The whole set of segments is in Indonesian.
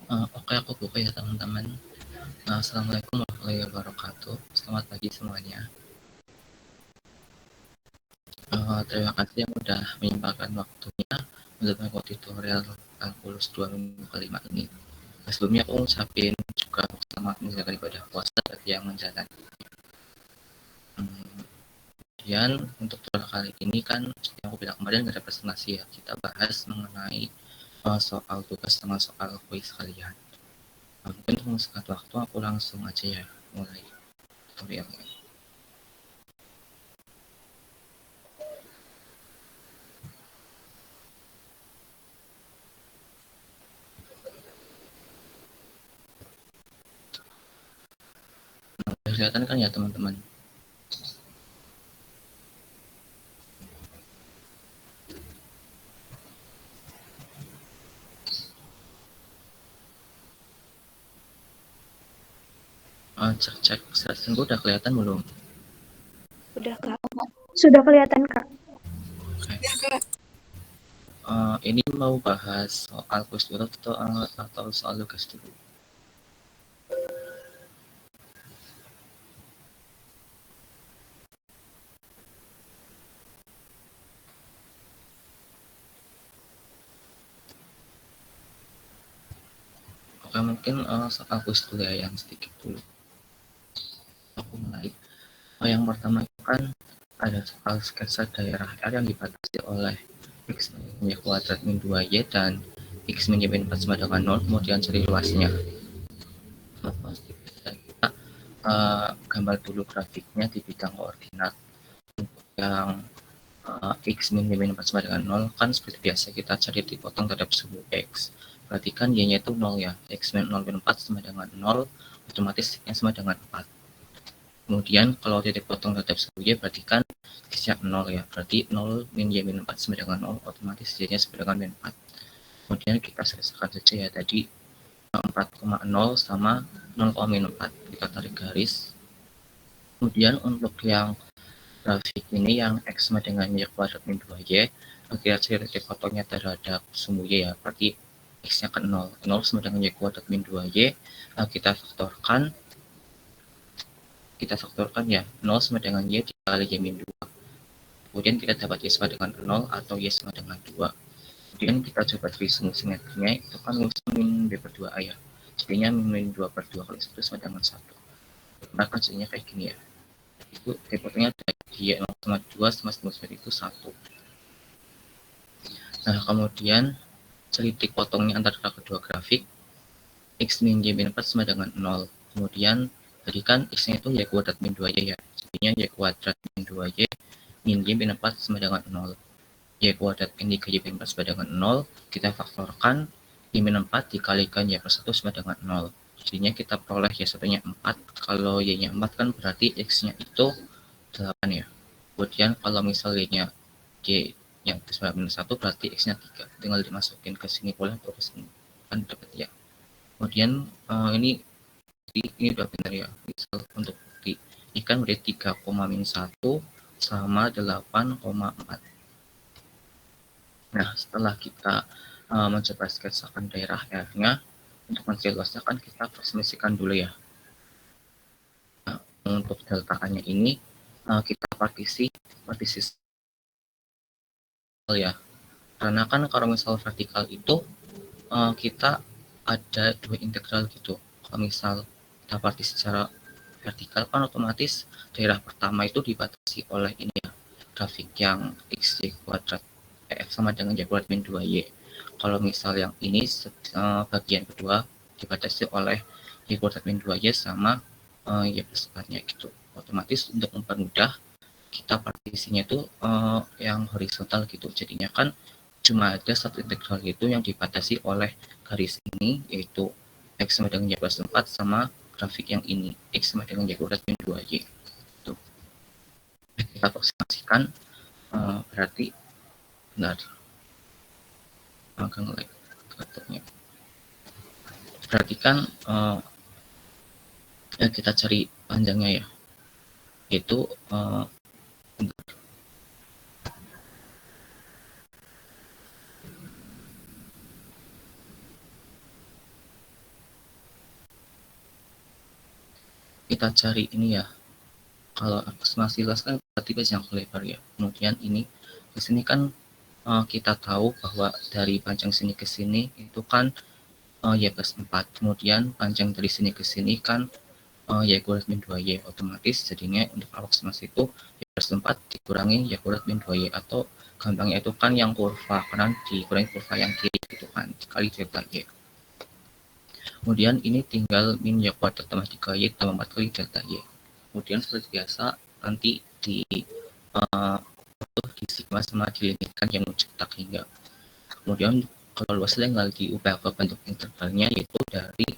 Oke, aku buka ya teman-teman. Assalamualaikum warahmatullahi wabarakatuh. Selamat pagi semuanya. Terima kasih yang sudah menyempatkan waktunya untuk mengikuti tutorial kalkulus 2 minggu kelima ini. Sebelumnya aku ngucapin juga selamat menjalankan ibadah puasa bagi yang menjalani. Kemudian untuk tutorial kali ini kan yang aku bilang kemarin ada presentasi ya. Kita bahas mengenai soal tugas sama soal kuis kalian. Mungkin untuk singkat waktu aku langsung aja ya mulai tutorialnya. Kelihatan kan ya teman-teman? Cek slide-nya udah kelihatan belum? Udah Kak. Sudah kelihatan Kak. Okay. Ini mau bahas soal kuis dulu atau soal tugas dulu? Oke, mungkin soal kuis dulu ya yang sedikit dulu. Aku mulai. Yang pertama itu kan ada soal sketsa daerah R yang dibatasi oleh X min kuadrat min 2Y dan X min Y min 4 sama dengan 0, kemudian cari luasnya. Kita gambar dulu grafiknya di bidang koordinat. Yang X min Y min 4 sama dengan 0 kan seperti biasa kita cari dipotong terhadap suhu X. Berarti kan Y nya itu 0 ya. X min 0 min 4 sama dengan 0, otomatis Y nya sama dengan 4. Kemudian kalau titik potong terhadap suhu Y berarti kan X nya 0 ya. Berarti 0 min Y min 4 sama dengan 0, otomatis Y nya sama dengan min 4. Kemudian kita selesaikan saja ya tadi 4,0 sama 0, min 4. Kita tarik garis. Kemudian untuk yang grafik ini yang X sama dengan Y kuadrat min 2Y, kita cari titik potongnya terhadap sumbu Y ya, berarti X nya kan 0, 0 sama dengan Y kuadrat min 2Y, kita faktorkan ya, 0 sama dengan Y dikali Y min 2, kemudian kita dapat Y sama dengan 0 atau Y sama dengan 2, kemudian kita coba cari sumbu simetrinya, itu kan min B per 2A ya, jadinya min 2 per 2 kali 1 sama dengan 1, maka jadinya kayak gini ya, itu potongnya dari 0,2 sama sumbu simetri itu 1. Nah, kemudian selidik potongnya antara kedua grafik, X min Y min 4 sama dengan 0. Kemudian tadi kan X-nya itu Y kuadrat min 2Y ya. Jadinya Y kuadrat min 2Y min Y min 4 sama dengan 0. Y kuadrat min 3Y min 4 sama dengan 0. Kita faktorkan Y min 4 dikalikan Y per 1 sama dengan 0. Jadinya kita peroleh Y satunya 4. Kalau Y-nya 4 kan berarti X-nya itu 8 ya. Kemudian kalau misalnya Y yang sama minus 1 berarti X-nya 3. Tinggal dimasukin ke sini boleh atau ke sini. Kan dapat ya. Kemudian ini udah benar ya. Misal untuk bukti. Ini kan udah 3,-1 sama 8,4. Nah, setelah kita mencoba sketsakan daerah R-nya, untuk mencari luasnya kan kita approximasikan dulu ya. Nah, untuk delta A-nya ini kita partisi ya. Karena kan kalau misal vertikal itu kita ada dua integral gitu. Kalau misal kita partisi secara vertikal kan otomatis daerah pertama itu dibatasi oleh ini ya, grafik yang XY kuadrat F sama dengan Y kuadrat min 2Y. Kalau misal yang ini bagian kedua dibatasi oleh Y kuadrat min 2Y sama Y plus 4-nya gitu. Otomatis untuk mempermudah kita partisinya itu yang horizontal gitu. Jadinya kan cuma ada satu integral itu yang dibatasi oleh garis ini, yaitu X sama dengan Y plus 4 sama grafik yang ini, X sama dengan Y kuadrat min 2Y. Tuh. Kita aplikasikan berarti benar. Akan like katanya. Berarti kan kita cari panjangnya ya, yaitu kita cari ini ya, kalau aproksimasi luas kan berarti panjang lebar ya. Kemudian ini di sini kan kita tahu bahwa dari panjang sini ke sini itu kan y plus 4. Kemudian panjang dari sini ke sini kan y kuadrat min 2y. Otomatis jadinya untuk aproksimasi itu y plus 4 dikurangi y kuadrat min 2y, atau gampangnya itu kan yang kurva kanan dikurangi kurva yang kiri gitu kan, dikali delta y. Kemudian ini tinggal min y kuadrat tambah 3y tambah 4 kali delta y. Kemudian seperti biasa nanti di sigma sama dilimitkan yang mencetak hingga. Kemudian kalau luasnya tinggal diubah ke bentuk intervalnya, yaitu dari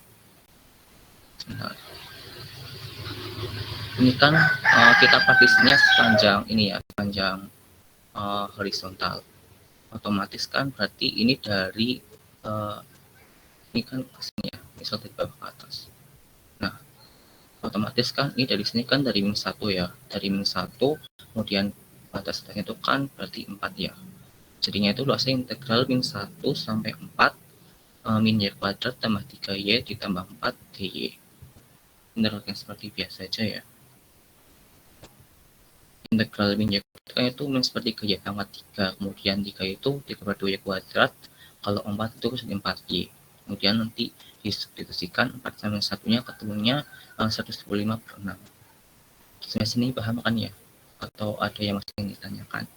ini kan kita partisinya sepanjang ini ya, sepanjang horizontal. Otomatis kan berarti ini dari ini kan ke sini ya, misal dari bawah ke atas. Nah, otomatis kan ini dari sini kan dari min 1 ya, dari min 1, kemudian batas atasnya itu kan berarti 4 ya. Jadinya itu luasnya integral min 1 sampai 4 min y kuadrat tambah 3y ditambah 4 dy. Integral yang seperti biasa aja ya. Integral min y kuadrat itu min seperti ke y pangkat 3, kemudian 3 itu 3 per 2y kuadrat, kalau 4 itu jadi 4y. Kemudian nanti disubstitusikan 4 sama 1-nya ketemunya 125 per 6. Sampai sini paham kan ya? Atau ada yang masih ingin ditanyakan?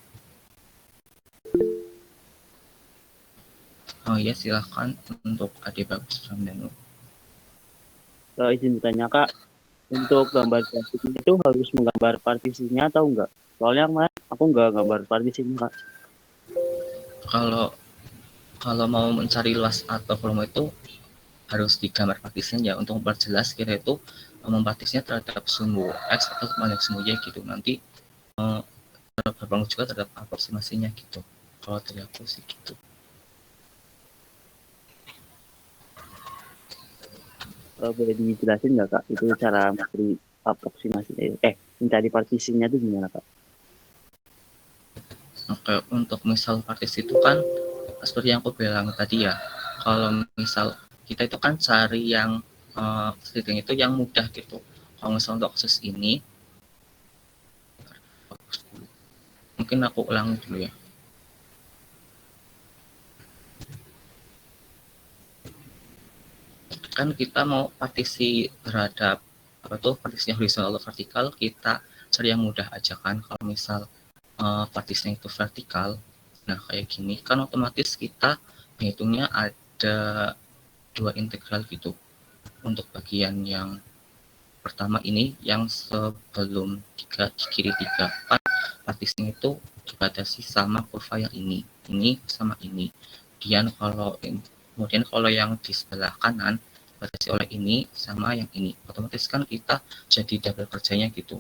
Oh ya, silahkan untuk Adik Bagus Ramdhanu. Izin bertanya Kak, untuk gambar grafiknya itu harus menggambar partisinya atau enggak? Soalnya kemarin aku enggak gambar partisinya Kak. Kalau mau mencari luas atau volume itu harus digambar partisinya ya, untuk memperjelas kita itu mempartisnya terhadap sumbu X atau terhadap sumbu Y gitu. Nanti berpengaruh juga terhadap aproksimasinya gitu. Kalau dari aku sih gitu. Boleh dijelasin nggak Kak, itu cara mencari aproksimasi, mencari partisinya itu gimana Kak? Oke, untuk misal partisi itu kan seperti yang aku bilang tadi ya, kalau misal kita itu kan cari yang setidaknya itu yang mudah gitu. Kalau misal untuk kasus ini, mungkin aku ulangi dulu ya. Kan kita mau partisi terhadap partisinya horizontal atau vertikal, kita cari yang mudah aja kan. Kalau misal partisinya itu vertikal, nah kayak gini kan otomatis kita menghitungnya ada 2 integral gitu. Untuk bagian yang pertama ini yang sebelum 3 di kiri 3 kan partisinya itu dibatasi sama kurva yang ini sama ini. Kemudian kalau yang di sebelah kanan dibatasi oleh ini sama yang ini, otomatis kan kita jadi double kerjanya gitu.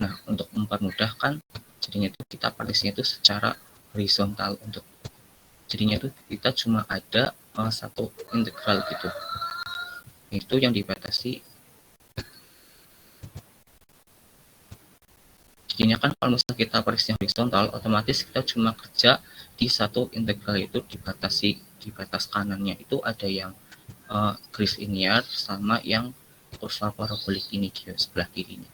Nah, untuk mempermudahkan jadinya itu kita partisinya itu secara horizontal, untuk jadinya itu kita cuma ada satu integral gitu, itu yang dibatasi. Jadinya kan kalau misalnya kita partisinya horizontal, otomatis kita cuma kerja di satu integral, itu dibatasi di batas kanannya itu ada yang garis linear sama yang kurva parabolik ini di sebelah kirinya.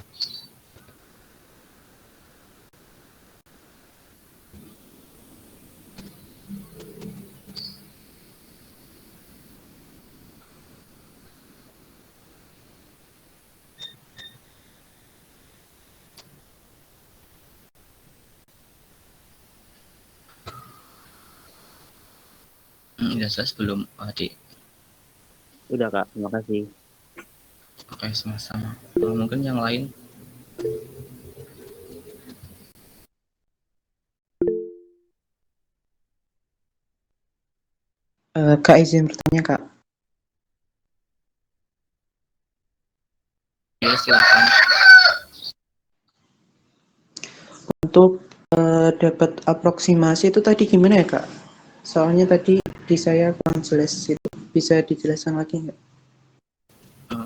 Udah jelas belum Adik? Udah Kak, terima kasih. Oke, sama-sama. Mungkin yang lain? Kak izin bertanya Kak. Ya, silakan. Untuk dapat aproksimasi itu tadi gimana ya Kak? Soalnya tadi di saya kurang jelas itu. Bisa dijelaskan lagi nggak?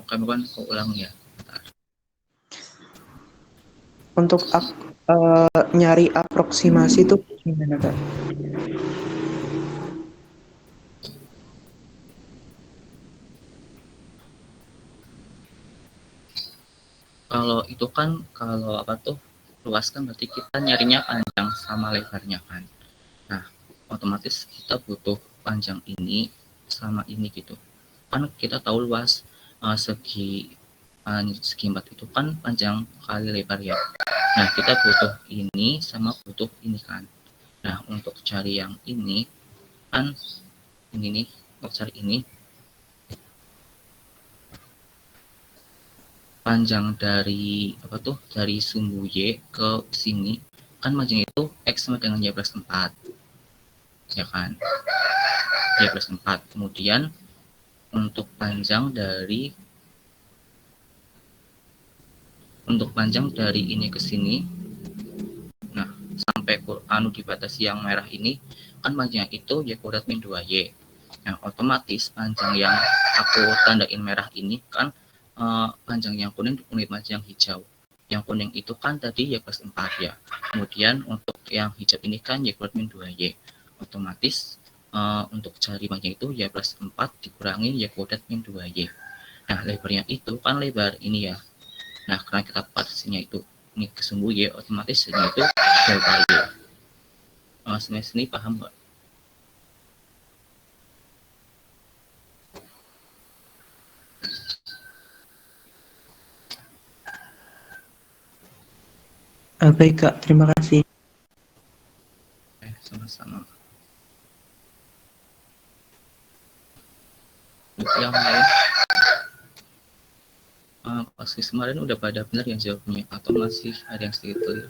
Kami kan aku ulang ya. Untuk nyari aproksimasi itu gimana Kak? Kalau itu kan, kalau apa tuh, luas kan berarti kita nyarinya panjang sama lebarnya kan. Nah, otomatis kita butuh panjang ini sama ini gitu. Kan kita tahu luas segi 4 itu kan panjang kali lebar ya. Nah, kita butuh ini sama butuh ini kan. Nah, untuk cari yang ini kan, ini nih, untuk cari ini, panjang dari apa tuh, dari sumbu Y ke sini kan panjang itu X sama dengan Y plus 4 ya kan, Y plus 4. Kemudian untuk panjang dari ini ke sini, nah sampai anu dibatasi yang merah ini kan panjangnya itu Y kuadrat min 2Y. Nah, otomatis panjang yang aku tandain merah ini kan panjang yang kuning dikulit panjang yang hijau. Yang kuning itu kan tadi Y plus 4 ya. Kemudian untuk yang hijau ini kan Y kuadrat min 2Y. Otomatis untuk cari panjang itu Y plus 4 dikurangi Y kuadrat min 2Y. Nah, lebarnya itu kan lebar ini ya. Nah, karena kita partisinya itu ini ke sumbu Y, otomatis ini itu delta Y. Sampai sini paham nggak? Baik Kak, terima kasih. Sama-sama. Yang lain, pas kemarin udah pada benar yang jawabnya atau masih ada yang sedikit clear?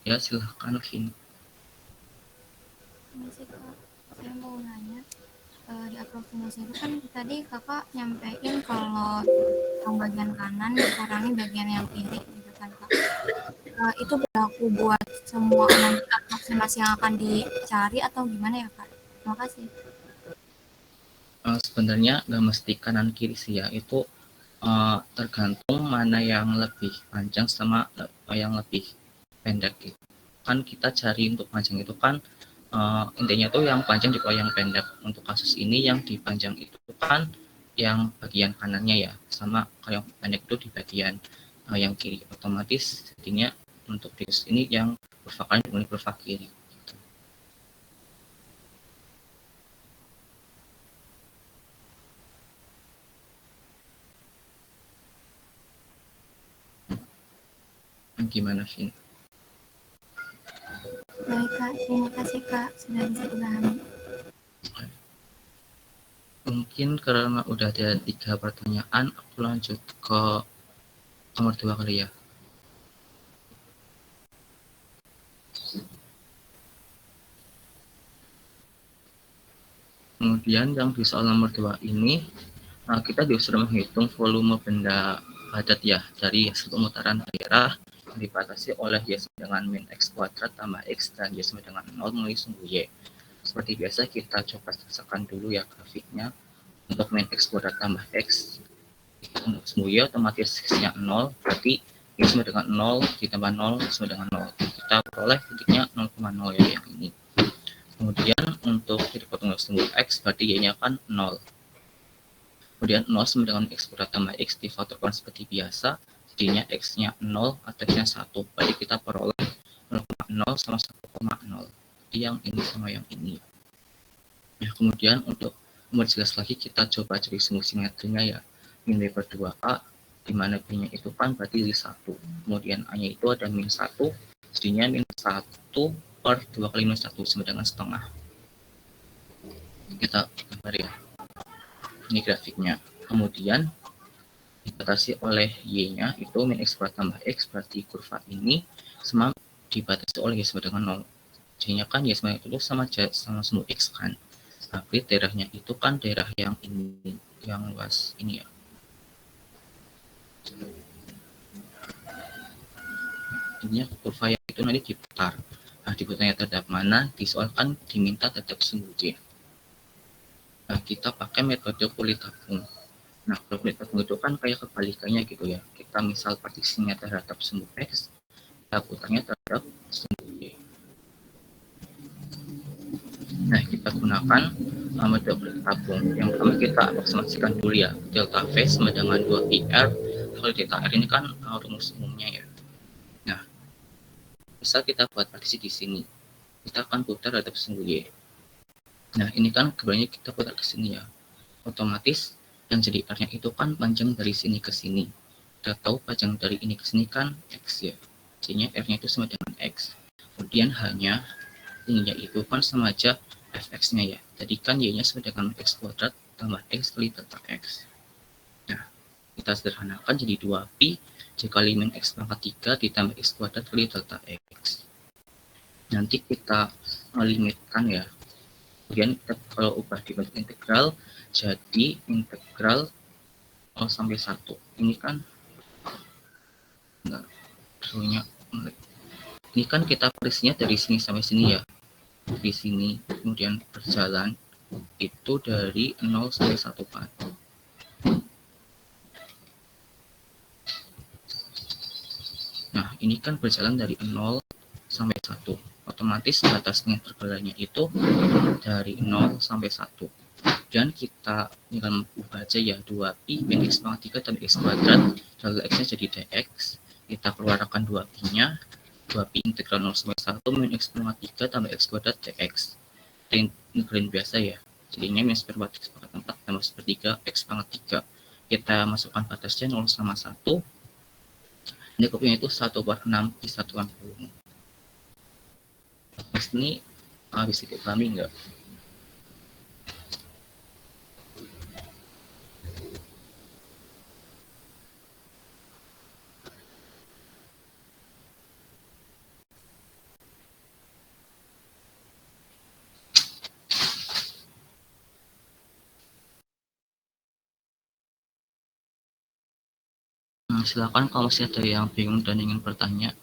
Ya silahkan Vin. Masih Kak, saya mau nanya, di aproksimasi itu kan tadi kakak nyampein kalau yang bagian kanan dikurangi bagian yang kiri gitu kan Kak. Itu berlaku buat semua aproksimasi yang akan dicari atau gimana ya Kak? Terima kasih. Sebenarnya nggak mesti kanan kiri sih ya, itu tergantung mana yang lebih panjang sama yang lebih pendek gitu. Kan kita cari untuk panjang itu kan intinya tuh yang panjang di bawah yang pendek. Untuk kasus ini yang di panjang itu kan yang bagian kanannya ya, sama kalau yang pendek itu di bagian yang kiri. Otomatis jadinya untuk di ini yang kurva kanan dengan kurva kiri. Gimana Vin? Baik Kak, terima kasih Kak sudah bisa dipahami. Mungkin karena udah ada 3 pertanyaan, aku lanjut ke nomor 2 kali ya. Kemudian yang di soal nomor 2 ini, kita disuruh menghitung volume benda padat ya dari satu pemutaran daerah yang dibatasi oleh Y sama dengan min X kuadrat tambah X dan Y sama dengan 0 melalui sumbu Y. Seperti biasa kita coba rasakan dulu ya grafiknya. Untuk min X kuadrat tambah X, untuk sumbu Y otomatis X-nya 0, berarti Y sama dengan 0 ditambah 0 sama dengan 0. Kita peroleh titiknya 0,0 ya yang ini. Kemudian untuk titik potong sumbu X berarti Y-nya kan 0. Kemudian 0 sama dengan X kuadrat tambah X difaktorkan seperti biasa, jadinya X-nya 0 atau X-nya 1. Berarti kita peroleh 0,0 sama 1,0. Jadi yang ini sama yang ini. Ya, kemudian untuk jelas lagi kita coba cari sumbu simetrinya ya. Min B per 2A, di mana B-nya itu kan berarti 1. Kemudian A-nya itu ada min 1, jadinya min 1 per 2 kali minus 1 sama dengan setengah. Kita gambar ya. Ini grafiknya. Kemudian dibatasi oleh Y-nya itu min X kuadrat tambah X, berarti kurva ini sama dibatasi oleh Y sama dengan 0. Jadinya kan Y sama itu sama sumbu X kan. Tapi daerahnya itu kan daerah yang ini, yang luas ini ya. Ini kurva yang itu nanti diputar. Nah, diputarnya terhadap mana? Disoalkan diminta terhadap sumbu Y. Nah, kita pakai metode kulit tabung. Nah, kalau kulit tabung itu kan kayak kebalikannya gitu ya. Kita misal partisinya terhadap sumbu X, kita putarnya terhadap sumbu Y. Nah, kita gunakan metode kulit tabung. Yang pertama kita aproksimasikan dulu ya. Delta V sama dengan 2 IR Kalau delta R ini kan rumus umumnya ya. Nah, misal kita buat partisi di sini, kita akan putar terhadap sumbu Y. Nah, ini kan kebanyakan kita putar ke sini ya. Otomatis yang jadi R-nya itu kan panjang dari sini ke sini. Kita tahu panjang dari ini ke sini kan X ya. Jadinya R-nya itu sama dengan X. Kemudian hanya ininya itu kan sama aja fx-nya ya. Tadi kan y-nya sama dengan x kuadrat tambah x kali delta x. Nah, kita sederhanakan jadi 2pi dikali min x pangkat 3 ditambah x kuadrat kali delta x. Nanti kita melimitkan ya. Kemudian kita kalau ubah di bentuk integral, jadi integral 0 sampai 1. Ini kan enggak, ini kan kita perisinya dari sini sampai sini ya. Di sini kemudian berjalan itu dari 0 sampai 1 kan. Nah, ini kan berjalan dari 0 sampai 1. Otomatis batasnya intervalnya itu dari 0 sampai 1. Dan kita tinggal ubah aja ya, 2pi min x pangkat 3 tambah x kuadrat, lalu x-nya jadi dx. Kita keluarkan 2pi-nya, 2pi integral 0 sampai 1 min x pangkat 3 tambah x kuadrat dx. Integralin biasa ya, jadinya min seperempat x pangkat 4 tambah sepertiga x pangkat 3. Kita masukkan batasnya 0 sama 1. Ini kopinya itu 1/6 disatukan volume. Mas ini bisa dipahami enggak? Silakan kalau masih ada yang bingung dan ingin bertanya.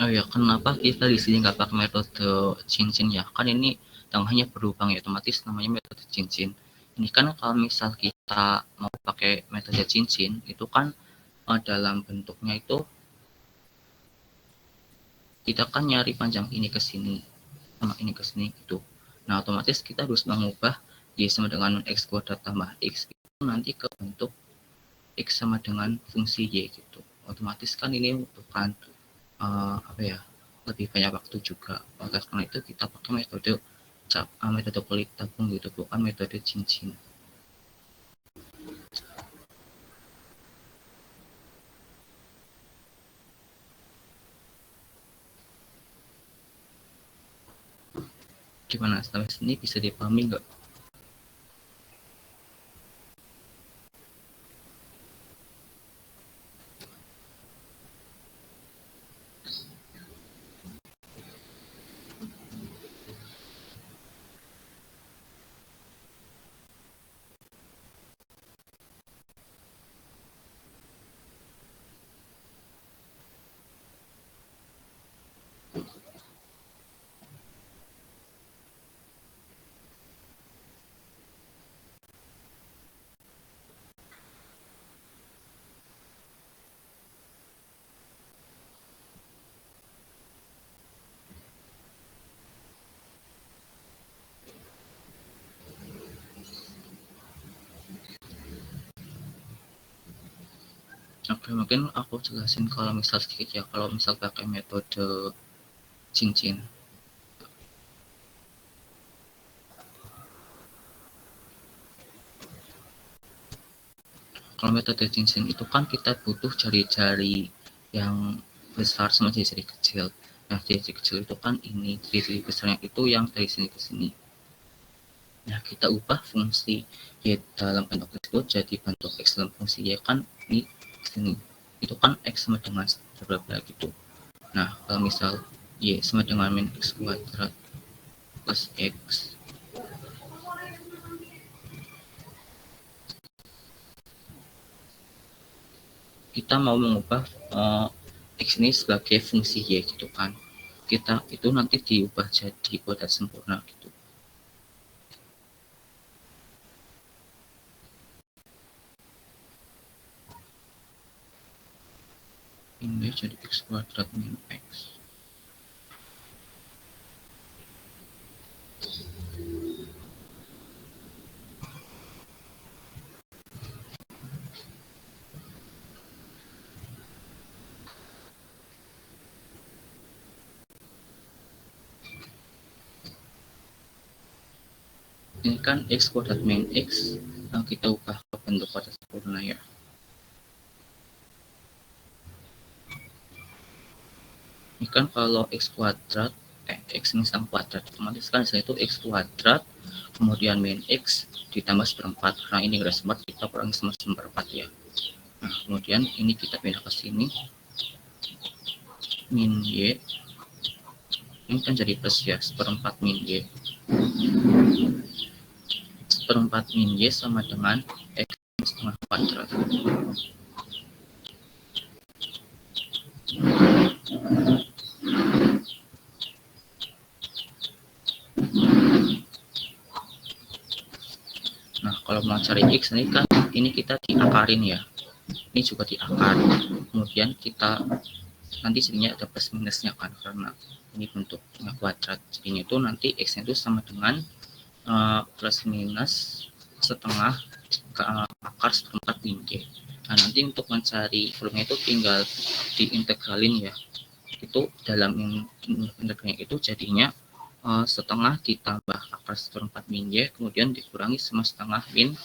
Oh ya, kenapa kita di sini nggak pakai metode cincin ya? Kan ini tengahnya berlubang ya, otomatis namanya metode cincin. Ini kan kalau misal kita mau pakai metode cincin, itu kan dalam bentuknya itu kita kan nyari panjang ini ke sini sama ini ke sini gitu. Nah, otomatis kita harus mengubah y sama dengan x kuadrat tambah x itu nanti ke bentuk x sama dengan fungsi y gitu. Otomatis kan ini bukan lebih banyak waktu juga. Oleh karena itu kita pakai metode kulit tabung gitu, bukan metode cincin. Gimana sampai sini bisa dipahami nggak? Oke, mungkin aku jelasin kalau misal sedikit ya, kalau misal pakai metode cincin. Kalau metode cincin itu kan kita butuh jari-jari yang besar sama jari-jari kecil. Nah, jari-jari kecil itu kan ini, jari-jari besarnya itu yang dari sini ke sini. Nah, kita ubah fungsi y dalam bentuk tersebut jadi bentuk x dalam fungsi y kan ini sini. Itu kan x sama dengan berapa gitu. Nah, kalau misal y sama dengan min x kuadrat plus X kita mau mengubah X ini sebagai fungsi Y gitu kan. Kita itu nanti diubah jadi kuadrat sempurna gitu. Ini jadi X kuadrat min X. Ini kan X kuadrat min X, nah kita ubah ke bentuk kuadrat sempurna ya. Ini kan kalau X kuadrat, X ini sama kuadrat, otomatis kan itu X kuadrat, kemudian min X ditambah seperempat, karena ini nggak sempat, kita kurangi sama seperempat ya. Nah, kemudian ini kita pindah ke sini, min Y, ini kan jadi plus ya, seperempat min Y. Seperempat min Y sama dengan X setengah kuadrat. Nah, kalau mau cari X ini kan, ini kita diakarin ya. Ini juga diakar. Kemudian kita nanti jadinya ada plus minusnya kan, karena ini bentuknya kuadrat. Jadinya itu nanti X-nya itu sama dengan plus minus setengah akar seperempat min Y. Nah, nanti untuk mencari volumenya itu tinggal diintegralin ya. Itu dalam integralnya itu jadinya setengah ditambah akar seperempat min Y, kemudian dikurangi sama setengah min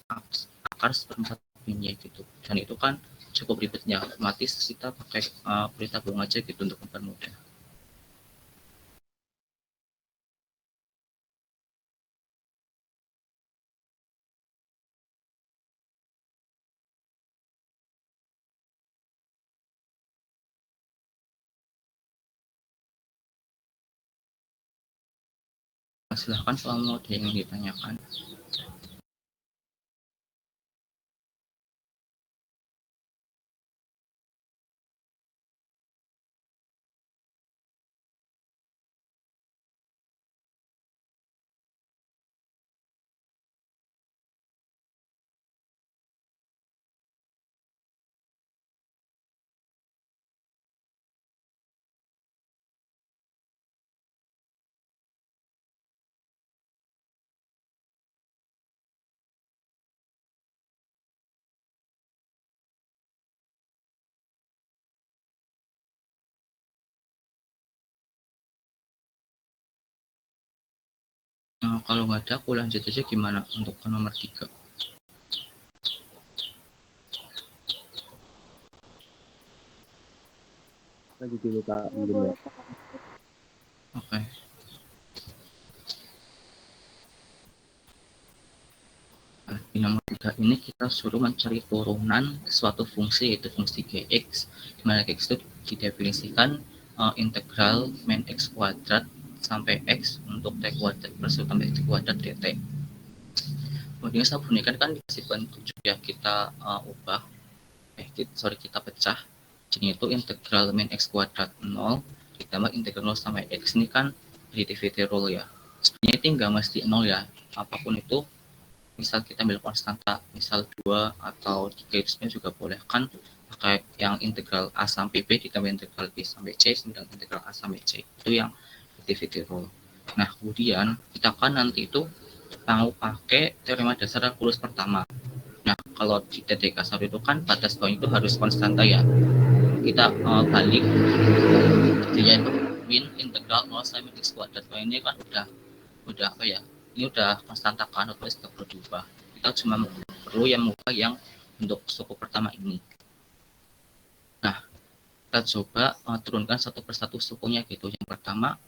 akar seperempat min Y gitu. Dan itu kan cukup ribetnya, otomatis kita pakai perintah gabung aja gitu untuk mempermudah. Silahkan kalau mau ada yang ditanyakan. Nah, kalau nggak ada, aku lanjut aja gimana untuk ke nomor 3. Lanjut dulu Kak, Ya, mungkin boleh ya. Kak. Oke. Nah, di nomor 3 ini kita suruh mencari turunan suatu fungsi, yaitu fungsi Gx, di mana Gx itu didefinisikan integral min X kuadrat sampai X untuk T kuadrat plus tambah X kuadrat dt. Kemudian saya bunyikan kan dikasih bentuk ya, kita ubah, kita pecah. Jadi itu integral min X kuadrat 0 ditambah integral 0 sampai X, ini kan relativity rule ya. Sebenarnya itu nggak mesti 0 ya, apapun itu, misal kita ambil konstanta, misal 2 atau 3 itu sebenarnya juga boleh kan, pakai yang integral A sampai B ditambah integral B sampai C dan integral A sampai C, itu yang relativity rule. Nah, kemudian kita kan nanti itu mau pakai teorema dasar kalkulus pertama. Nah, kalau di TDK 1 itu kan batas bawah itu harus konstanta ya. Kita balik, jadinya itu min integral 0 sampai X kuadrat. Nah, ini kan udah apa ya, ini udah konstanta kan, otomatis nggak perlu diubah. Kita cuma perlu yang mengubah yang untuk suku pertama ini. Nah, kita coba turunkan satu persatu sukunya gitu. Yang pertama,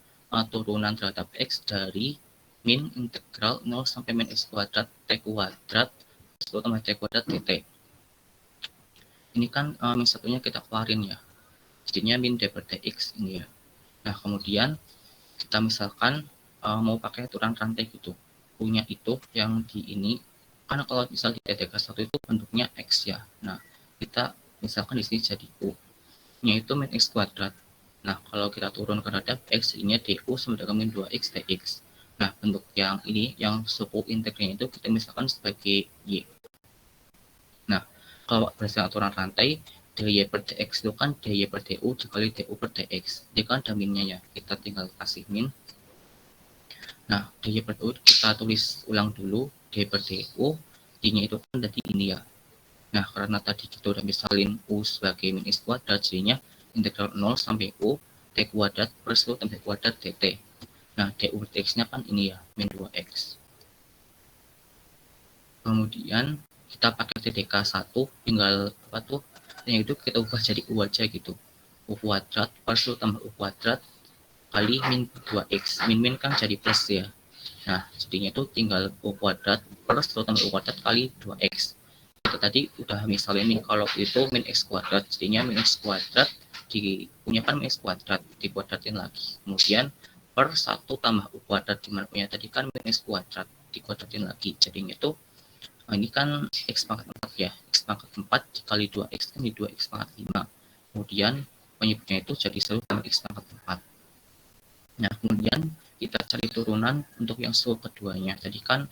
turunan terhadap X dari min integral 0 sampai min X kuadrat T kuadrat tambah T kuadrat dt. Ini kan min satunya kita keluarin ya, jadinya min daripada X ini ya. Nah, kemudian kita misalkan mau pakai aturan rantai gitu. U-nya itu yang di ini, karena kalau misal di TDK 1 itu bentuknya X ya. Nah, kita misalkan di sini jadi U-nya itu min X kuadrat. Nah, kalau kita turun ke hadap X, ininya DU sama dengan min 2X dx. Nah, bentuk yang ini, yang suku integralnya itu kita misalkan sebagai Y. Nah, kalau berdasarkan aturan rantai, dy per dx itu kan dy per du dikali du per dx. Dia kan ada minnya ya, kita tinggal kasih min. Nah, dy per du kita tulis ulang dulu, dy per du, d-nya itu kan tadi ini ya. Nah, karena tadi kita udah misalin u sebagai min x kuadrat, jadinya integral 0 sampai u t kuadrat per 1 tambah kuadrat dt. Nah, du per dx-nya kan ini ya, min 2x. Kemudian kita pakai TDK 1, tinggal apa tuh, yang itu kita ubah jadi u aja gitu. U kuadrat per 1 tambah u kuadrat kali min 2x. Min kan jadi plus ya. Nah, jadinya itu tinggal u kuadrat per 1 tambah u kuadrat kali 2x. Kita tadi udah misalnya nih, kalau itu min x kuadrat, jadinya min x kuadrat punya kan min x kuadrat, dikuadratin lagi. Kemudian per 1 tambah u kuadrat, dimana punya tadi kan min x kuadrat, dikuadratin lagi. Jadinya itu ini kan x pangkat 4 ya, x pangkat 4 dikali 2x kan di 2x pangkat 5. Kemudian penyebutnya itu jadi 1 tambah x pangkat 4. Nah, kemudian kita cari turunan untuk yang suku keduanya. Tadi kan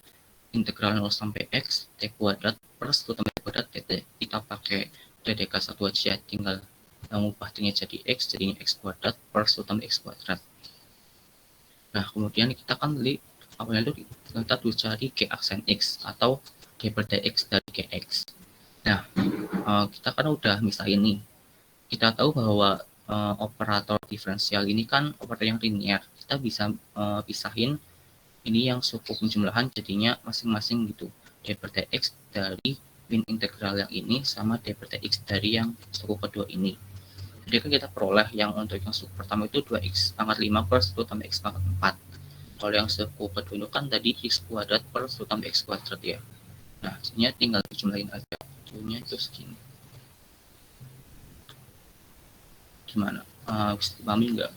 integral 0 sampai x, t kuadrat per 1 tambah kuadrat dt. Kita pakai TDK 1 aja, tinggal mengubah t-nya jadi x, jadinya x kuadrat per 1 tambah x kuadrat. Nah, kemudian kita kan beli awalnya itu kita tulis cari g aksen x atau g per dx dari gx. Nah, kita kan udah misalnya ini, kita tahu bahwa operator diferensial ini kan operator yang linear. Kita bisa pisahin ini yang suku penjumlahan jadinya masing-masing gitu. D per dx dari min integral yang ini sama d per dx dari yang suku kedua ini. Jadi kan kita peroleh yang untuk yang suku pertama itu 2x pangkat 5 per 1 tambah x pangkat 4. Kalau yang suku kedua itu kan tadi x kuadrat per 1 tambah x kuadrat ya. Nah, jadinya tinggal dijumlahin aja. Jumlahnya itu segini. Gimana? Bisa dipahami nggak?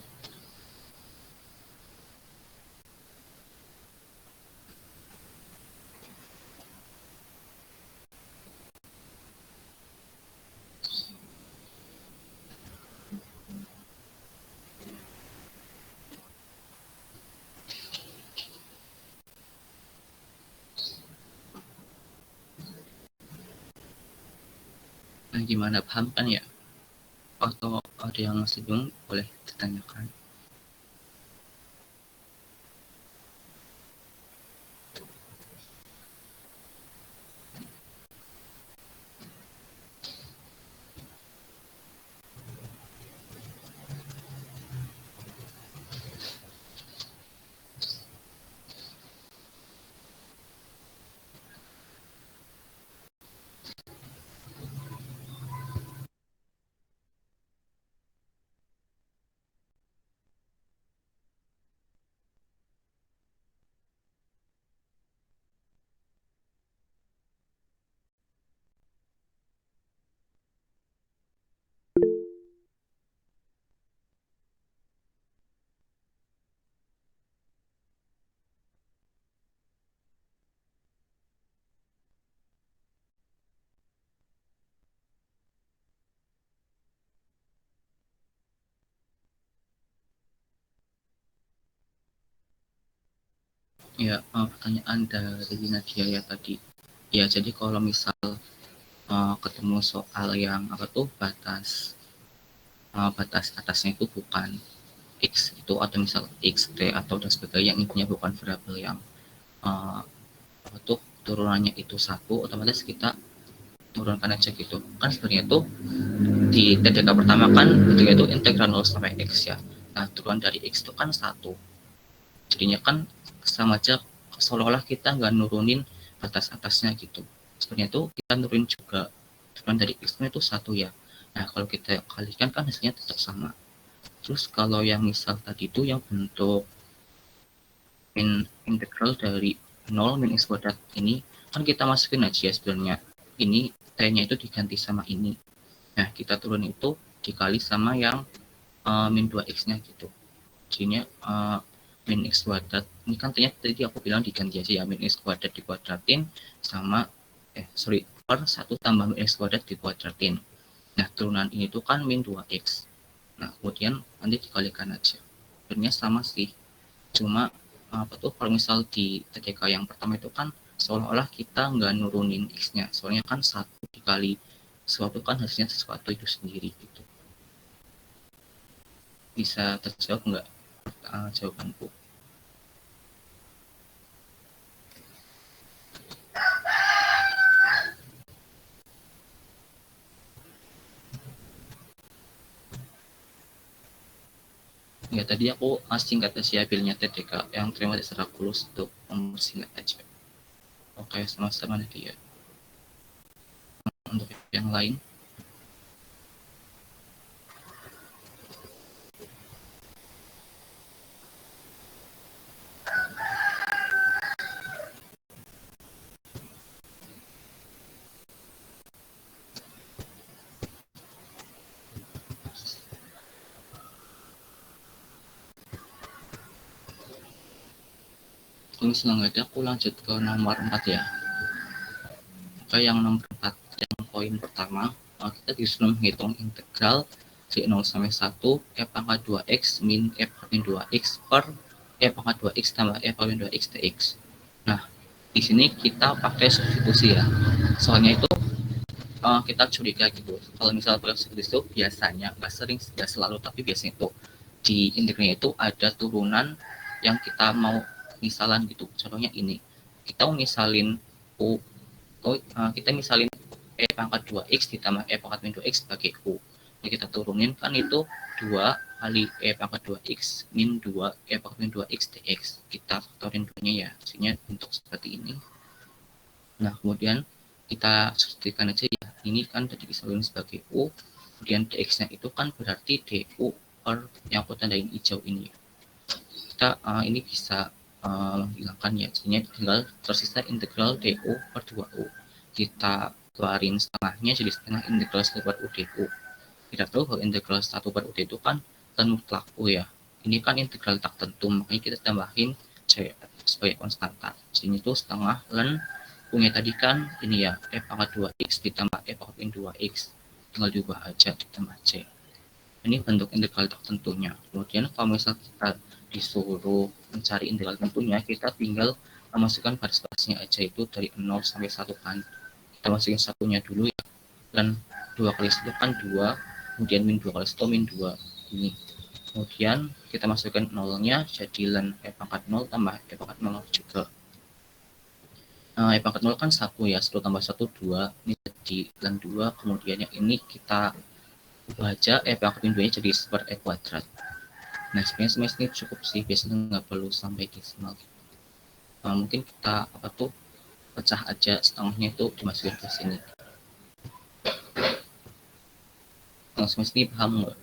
Nah, gimana? Paham kan ya? Atau ada yang masih bingung, boleh ditanyakan. Ya, pertanyaan dari Nadia ya tadi. Ya, jadi kalau misal ketemu soal yang apa tuh batas atasnya itu bukan x itu atau misal x, t atau dan sebagainya, yang intinya bukan variabel yang apa tuh turunannya itu 1, otomatis kita turunkan aja gitu. Kan sebenarnya itu di TDK pertama kan bentuknya itu integral 0 sampai x ya. Nah, turunan dari x itu kan 1. Jadinya kan sama aja, seolah-olah kita nggak nurunin batas atasnya gitu. Sebenarnya itu kita nurunin juga, turunan dari x itu 1 ya. Nah, kalau kita kalikan kan hasilnya tetap sama. Terus kalau yang misal tadi itu yang bentuk integral dari 0 min x kuadrat ini, kan kita masukin aja ya sebenarnya. Ini t-nya itu diganti sama ini. Nah, kita turun itu dikali sama yang min 2x-nya gitu. Jadinya min x kuadrat. Ini kan ternyata tadi aku bilang diganti aja ya, min x kuadrat dikuadratin sama per 1 tambah min x kuadrat dikuadratin. Nah, turunan ini tuh kan min 2x. Nah, kemudian nanti dikalikan aja. Sebenarnya sama sih. Cuma apa tuh, kalau misal di TTK yang pertama itu kan seolah-olah kita nggak nurunin x-nya. Soalnya kan 1 dikali sesuatu kan hasilnya sesuatu itu sendiri gitu. Bisa terjawab nggak jawabanku? Ya, tadi aku singkat aja hasilnya TTK yang terima secara kulus untuk mempersingkat aja. Oke, sama-sama nanti ya. Untuk yang lain, kalau misalnya nggak ada, aku lanjut ke nomor 4 ya. Oke, yang nomor 4, yang poin pertama, kita disuruh menghitung integral dari 0 sampai 1 f pangkat 2x min f pangkat 2x per f pangkat 2x tambah f pangkat 2x dx. Nah, di sini kita pakai substitusi ya. Soalnya itu kita curiga gitu. Kalau misalnya pakai substitusi itu biasanya, nggak sering, nggak selalu, tapi biasanya itu di integralnya itu ada turunan yang kita mau misalan gitu. Contohnya ini, kita mau misalin u, kita misalin e pangkat 2x ditambah e pangkat min 2x sebagai u. Jadi kita turunin kan itu 2 kali e pangkat 2x min 2 e pangkat min 2x dx. Kita faktorin dulunya ya, hasilnya bentuk seperti ini. Nah, kemudian kita substitusikan aja ya. Ini kan tadi disalin sebagai u, kemudian dx-nya itu kan berarti du per yang aku tandain hijau ini. Kita ini bisa menghilangkan ya, jadinya tinggal tersisa integral du per 2u. Kita keluarin setengahnya jadi setengah integral 1 per u du. Kita tahu bahwa integral 1 per u itu kan mutlak u ya. Ini kan integral tak tentu, makanya kita tambahin c sebagai konstanta. Sini tuh setengah ln u-nya tadi kan ini ya, f pangkat 2x ditambah f pangkat min 2x. Tinggal diubah aja ditambah c. Ini bentuk integral tak tentunya. Kemudian kalau misal kita disuruh mencari integral tentunya, kita tinggal memasukkan baris-barisnya aja, itu dari 0 sampai 1 kan. Kita masukin satunya dulu ya, dan 2 kali 1 kan 2, kemudian min 2 kali 1 min 2 ini. Kemudian kita masukkan 0-nya, jadi ln e pangkat 0 tambah e pangkat 0 juga. E pangkat 0 kan 1 ya, 1 tambah 1 2, ini jadi ln 2, kemudian yang ini kita ubah aja e pangkat min 2 nya jadi per e kuadrat. Nah, sebenarnya ini cukup sih, biasanya nggak perlu sampai desimal. Mungkin kita pecah aja setengahnya itu dimasukin ke sini. Nah, ini paham nggak?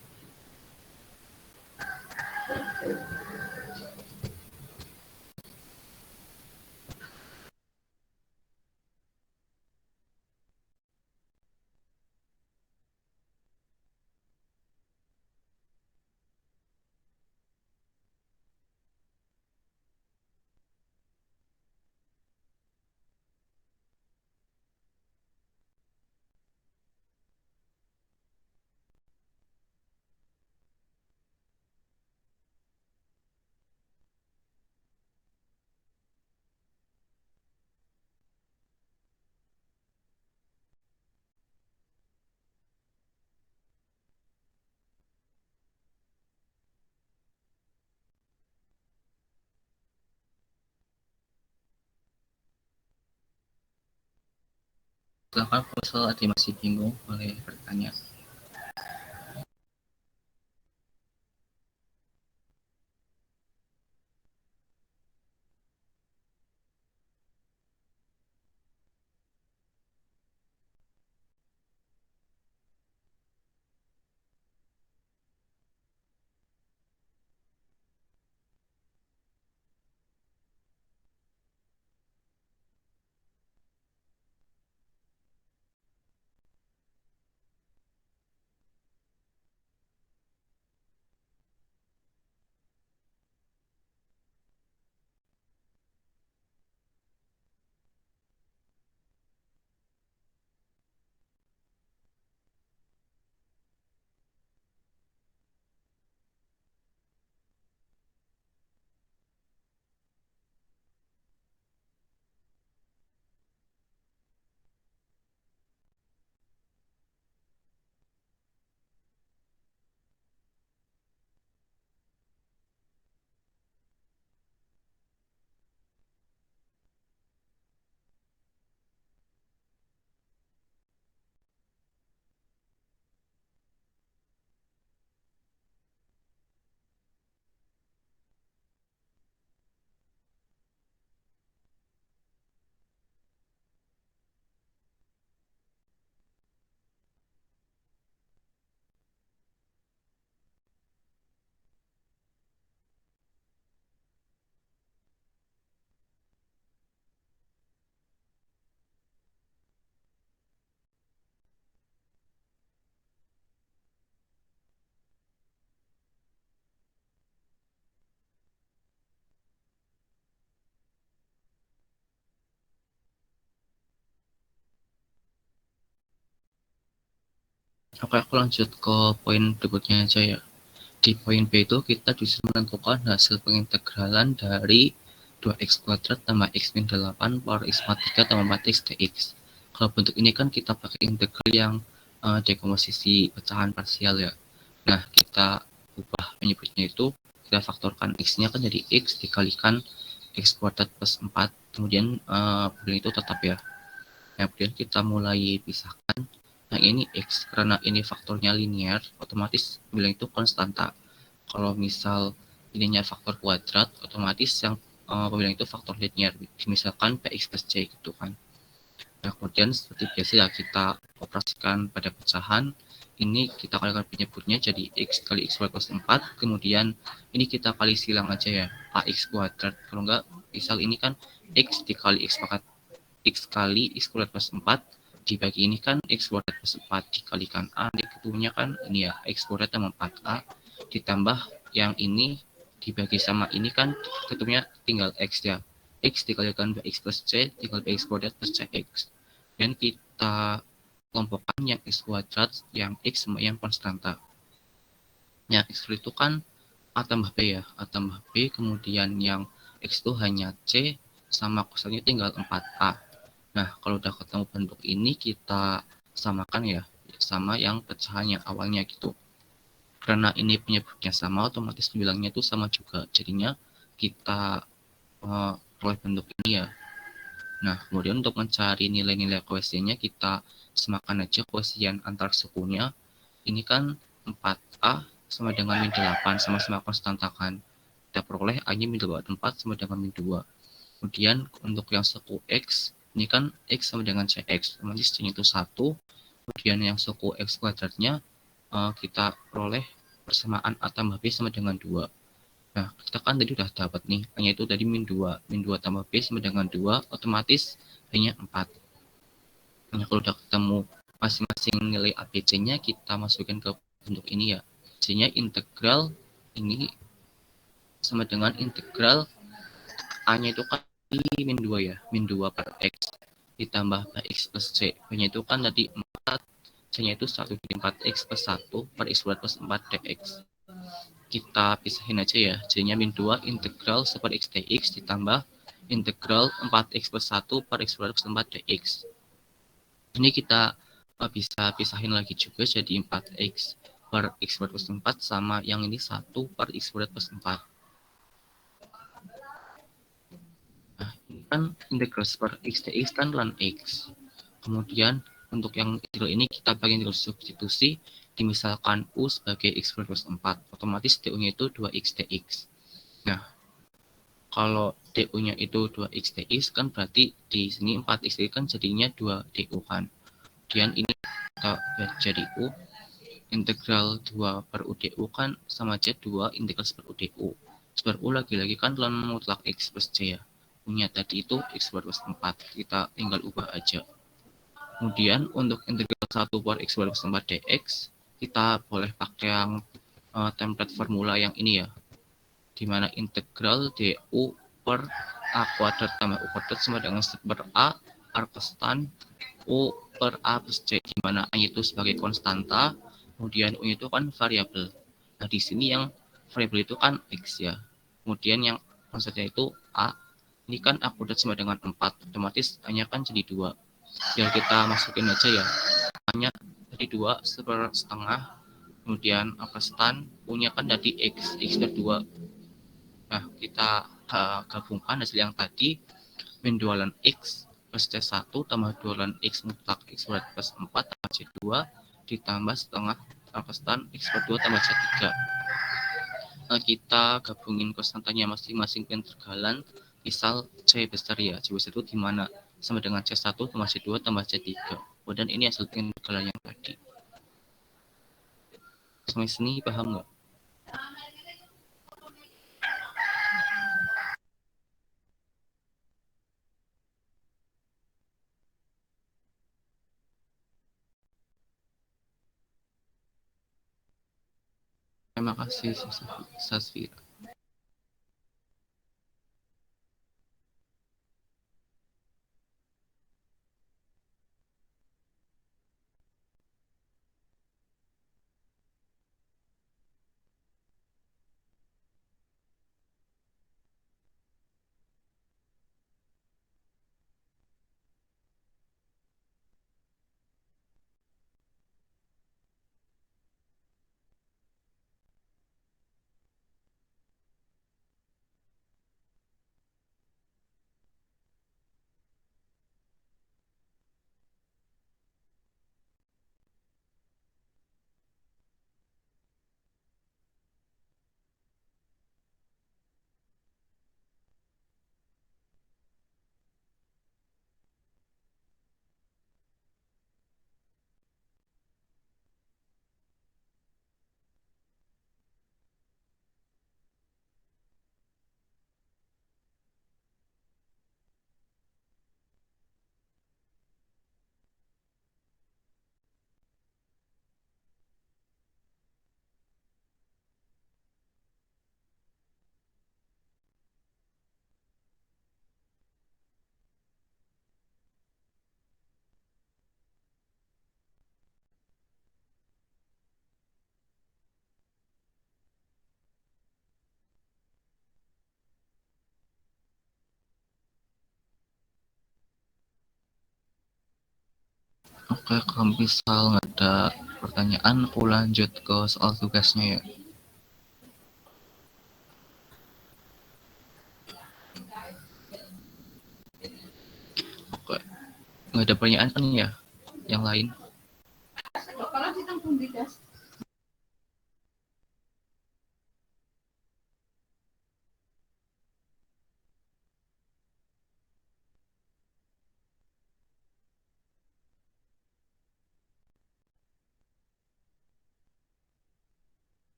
Silahkan kalau misal ada yang masih bingung, boleh bertanya. Oke, aku lanjut ke poin berikutnya aja ya. Di poin B itu kita disuruh menentukan hasil pengintegralan dari 2x kuadrat tambah x min 8 per x 3 tambah 4x dx. Kalau bentuk ini kan kita pakai integral yang dekomposisi pecahan parsial ya. Nah, kita ubah penyebutnya itu, kita faktorkan x-nya kan jadi x dikalikan x kuadrat plus 4, kemudian itu tetap ya. Nah, kemudian kita mulai pisahkan. Nah, ini x, karena ini faktornya linear, otomatis bilang itu konstanta. Kalau misal ininya faktor kuadrat, otomatis yang pembilang itu faktor linear, misalkan px plus c gitu kan. Nah, kemudian seperti biasa ya, kita operasikan pada pecahan. Ini kita kalikan penyebutnya jadi x kali x kuadrat plus 4, kemudian ini kita kali silang aja ya, ax kuadrat. Kalau enggak, misal ini kan x dikali x pangkat x kali x kuadrat plus 4, dibagi ini kan x kuadrat plus 4 dikalikan a, dikitunya kan ini ya, x kuadrat tambah 4a, ditambah yang ini dibagi sama ini kan ketemunya tinggal x ya, x dikalikan bx plus c tinggal bx kuadrat plus cx, dan kita kelompokkan yang x kuadrat, yang x sama yang konstanta. Yang x itu kan a tambah b ya, a tambah b, kemudian yang x itu hanya c, sama kosannya tinggal 4a. Nah, kalau udah ketemu bentuk ini, kita samakan ya, sama yang pecahan yang awalnya gitu. Karena ini penyebutnya sama, otomatis bilangnya itu sama juga. Jadinya kita peroleh bentuk ini ya. Nah, kemudian untuk mencari nilai-nilai koefisiennya, kita samakan aja koefisien antar sukunya. Ini kan 4A sama dengan min 8, sama-sama konstanta kan. Kita peroleh A-nya min 4 sama dengan min 2. Kemudian untuk yang suku X, ini kan X sama dengan CX, otomatis C-nya itu 1. Kemudian yang suku X kuadratnya, kita peroleh persamaan A tambah B sama dengan 2. Nah, kita kan tadi udah dapat nih, hanya itu tadi min 2. Min 2 tambah B sama dengan 2, otomatis hanya 4. Nah, kalau udah ketemu masing-masing nilai ABC-nya, kita masukin ke bentuk ini ya. C-nya integral ini sama dengan integral A-nya itu kan min 2 ya, min 2 per X ditambah X plus C. B-nya itu kan tadi 4, C-nya itu 1 jadi 4X plus 1 per X kuadrat plus 4 dx. Kita pisahin aja ya, C-nya min 2 integral 1 per X dx ditambah integral 4X plus 1 per X kuadrat plus 4 dx. Ini kita bisa pisahin lagi juga jadi 4X per X kuadrat plus 4 sama yang ini 1 per X kuadrat plus 4. Kan integral per x dx kan ln x. Kemudian untuk yang integral ini kita pakai integral substitusi, dimisalkan u sebagai x kuadrat plus 4, otomatis du-nya itu 2x dx. Nah, kalau du-nya itu 2x dx kan berarti di sini 4x dx kan jadinya 2 du kan. Kemudian ini kita jadi u, integral 2 per u du kan sama aja 2 integral per u du. Per u lagi-lagi kan ln mutlak x plus c ya. Punya tadi itu x kuadrat plus 4, kita tinggal ubah aja. Kemudian untuk integral 1 per x kuadrat plus 4 dx, kita boleh pakai yang template formula yang ini ya, dimana integral du per a kuadrat tambah u kuadrat sama dengan 1 per a arkestan u per a plus c, dimana a itu sebagai konstanta, kemudian u itu kan variabel. Nah, di sini yang variabel itu kan x ya, kemudian yang konstanta itu a. Ini kan a kuadrat sama dengan 4, otomatis hanya kan jadi 2. Biar kita masukin aja ya, hanya jadi 2 setengah, kemudian arkestan, u-nya kan jadi x per 2. Nah, kita gabungkan hasil yang tadi, min 2 ln x plus c1 tambah 2 ln x mutlak x kuadrat plus 4 tambah c2 ditambah setengah arkestan x per 2 tambah c3. Nah, kita gabungin konstantanya masing-masing integralan. Misal C besar ya, C besar itu dimana sama dengan C1 tambah C2 tambah C3. Kemudian ini hasil integralan yang tadi. Sampai sini paham nggak? Terima kasih, Sasvira. Oke, kalau misal nggak ada pertanyaan, aku lanjut ke soal tugasnya ya. Oke, nggak ada pertanyaan kan ya? Yang lain?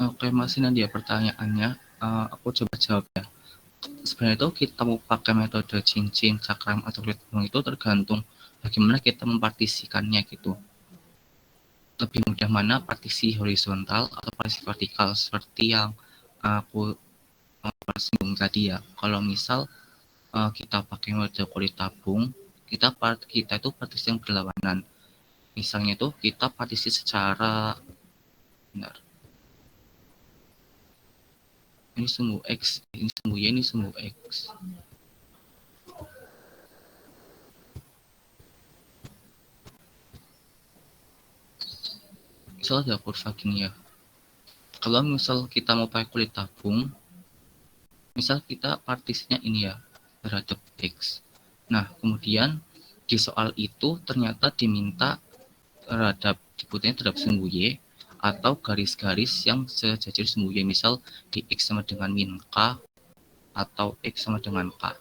Oke, masih Nadia pertanyaannya. Aku coba jawab ya. Sebenarnya itu kita mau pakai metode cincin, cakram, atau kulit bunga itu tergantung bagaimana kita mempartisikannya gitu. Lebih mudah mana partisi horizontal atau partisi vertikal seperti yang aku singgung tadi ya. Kalau misal kita pakai metode kulit tabung, kita itu partisi yang berlawanan. Misalnya itu kita partisi secara benar. Ini sumbu X, ini sumbu Y, ini sumbu X. Misal ada kurva gini ya. Kalau misal kita mau pakai kulit tabung, misal kita partisinya ini ya, terhadap X. Nah, kemudian di soal itu ternyata diminta dibutuhkan terhadap sumbu Y atau garis-garis yang sejajar sumbu Y. Misal di X sama dengan min K atau X sama dengan K.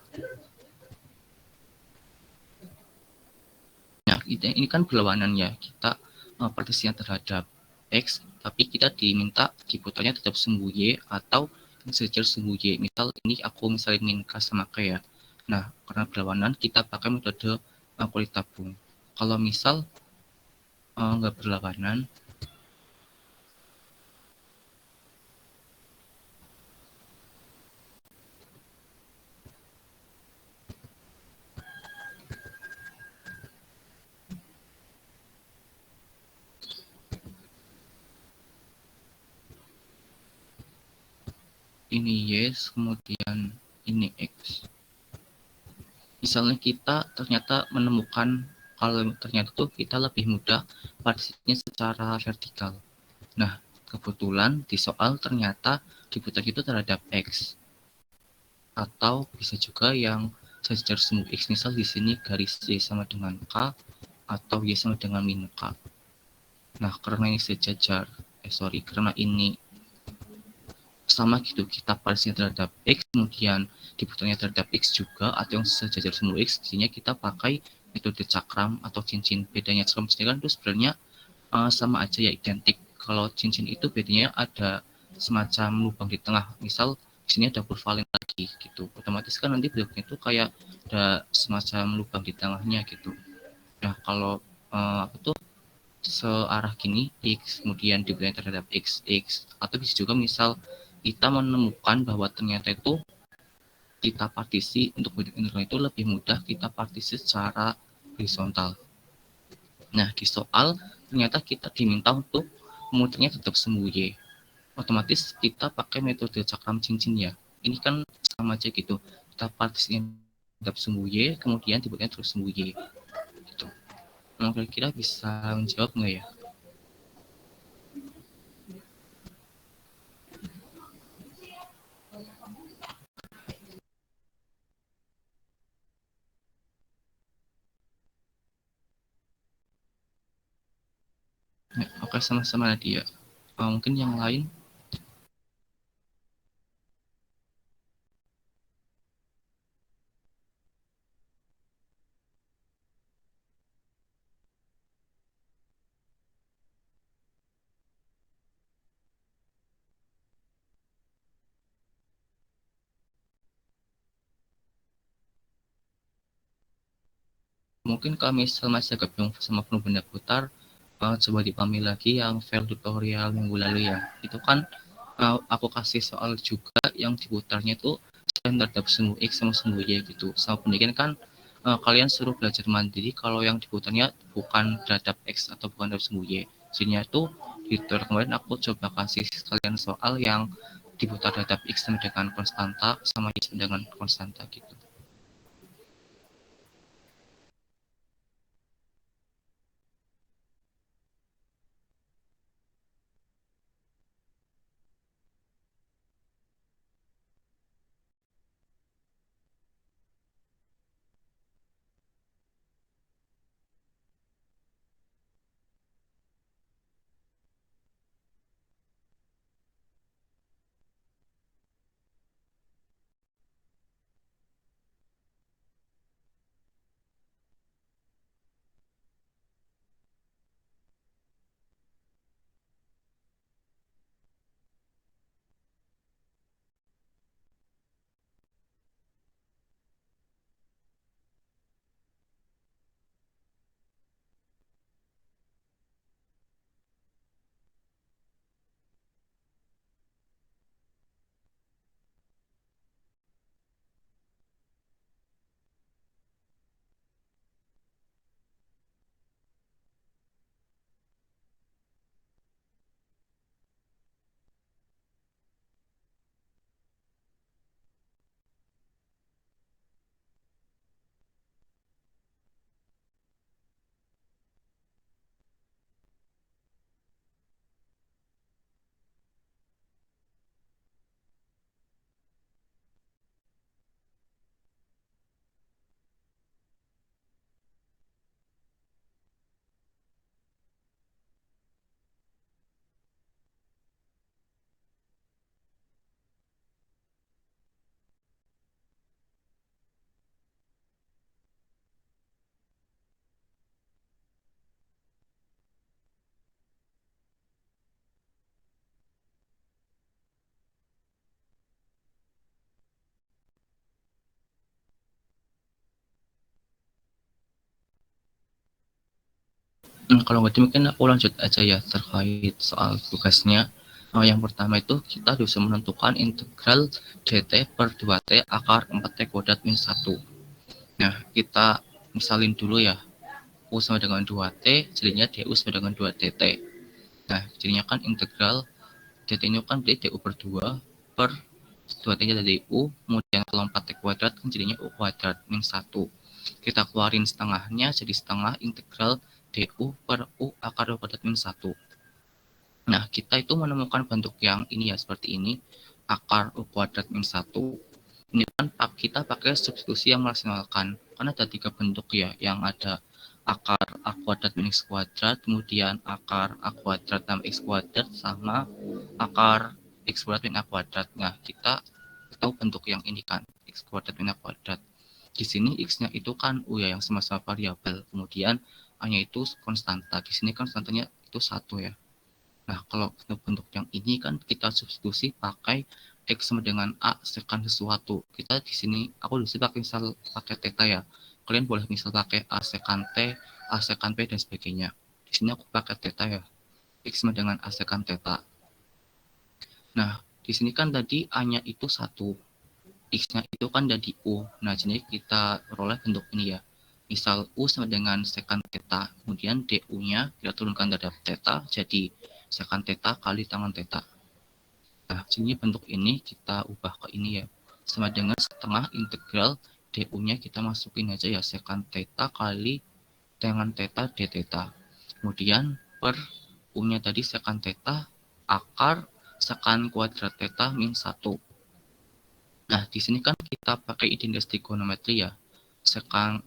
Nah, ini kan berlawanan ya. Kita partisinya terhadap X, tapi kita diminta diputarnya terhadap sumbu Y atau yang sejajar sumbu Y. Misal ini aku misalnya min K sama K ya. Nah, karena berlawanan kita pakai metode kulit tabung. Kalau misal nggak berlawanan, ini Y, kemudian ini X. Misalnya kita ternyata menemukan kalau ternyata tuh kita lebih mudah partisinya secara vertikal. Nah, kebetulan di soal ternyata diputar itu terhadap X. Atau bisa juga yang sejajar sumbu X, misal di sini garis Y sama dengan K atau Y sama dengan min K. Nah, karena ini sejajar, karena ini sama gitu, kita partisinya terhadap X, kemudian diputarnya terhadap X juga, atau yang sejajar sumbu X, jadinya kita pakai metode cakram atau cincin. Bedanya cakram cincin kan itu sebenarnya sama aja ya, identik. Kalau cincin itu bedanya ada semacam lubang di tengah. Misal di sini ada kurvalin lagi gitu. Otomatis kan nanti bentuknya itu kayak ada semacam lubang di tengahnya gitu. Nah, kalau apa tuh searah gini X, kemudian diberikan terhadap X, atau bisa juga misal kita menemukan bahwa ternyata itu kita partisi untuk bentuk integral itu lebih mudah kita partisi secara horizontal. Nah, di soal ternyata kita diminta untuk memutarnya tetap sumbu Y. Otomatis kita pakai metode cakram cincin ya. Ini kan sama aja gitu. Kita partisinya tetap sumbu Y, kemudian dibuatnya terus sumbu Y. Gitu. Nah, kira-kira bisa menjawab nggak ya? Ya, oke, sama-sama Nadia. Mungkin yang lain? Mungkin kalau misal masih agak bingung sama penuh benda putar, coba dipahami lagi yang file tutorial minggu lalu ya. Itu kan aku kasih soal juga yang diputarnya itu selain terhadap sumbu X sama sumbu Y gitu. Sama pendidikan kan kalian suruh belajar mandiri kalau yang diputarnya bukan terhadap X atau bukan terhadap sumbu Y. Jadinya itu di tutorial kemarin aku coba kasih kalian soal yang diputar terhadap X sama dengan konstanta sama Y sama dengan konstanta gitu. Kalau nggak mungkin aku lanjut aja ya terkait soal tugasnya. Yang pertama itu kita bisa menentukan integral dt per 2t akar 4t kuadrat min 1. Nah, kita misalin dulu ya. U sama dengan 2t, jadinya du sama dengan 2dt. Nah, jadinya kan integral dt ini kan du per 2 per 2t jadi u, kemudian kalau 4t kuadrat kan jadinya u kuadrat min 1. Kita keluarin setengahnya jadi setengah integral du per u akar 2 kuadrat min 1. Nah, kita itu menemukan bentuk yang ini ya, seperti ini. Akar u kuadrat min 1. Ini kan kita pakai substitusi yang merasionalkan. Karena ada 3 bentuk ya, yang ada akar a kuadrat min x kuadrat, kemudian akar a kuadrat tambah x kuadrat, sama akar x kuadrat min a kuadrat. Nah, kita tahu bentuk yang ini kan, x kuadrat min a kuadrat. Di sini x-nya itu kan u ya, yang sama-sama variabel. Kemudian a-nya itu konstanta. Di sini kan konstantanya itu 1 ya. Nah, kalau bentuk yang ini kan kita substitusi pakai x sama dengan a sekan sesuatu. Kita di sini aku di sini pakai misal pakai theta ya. Kalian boleh misal pakai a sekan t, a sekan p dan sebagainya. Di sini aku pakai theta ya. X sama dengan a sekan theta. Nah, di sini kan tadi a-nya itu 1. X-nya itu kan jadi u. Nah, jadi kita peroleh bentuk ini ya. Misal u sama dengan sekan theta, kemudian du-nya kita turunkan terhadap theta, jadi sekan theta kali tangan theta. Nah, jadi bentuk ini kita ubah ke ini ya. Sama dengan setengah integral du-nya kita masukin aja ya, sekan theta kali tangan theta d theta. Kemudian per u-nya tadi sekan theta akar sekan kuadrat theta min 1. Nah, di sini kan kita pakai identitas trigonometri ya. Sekan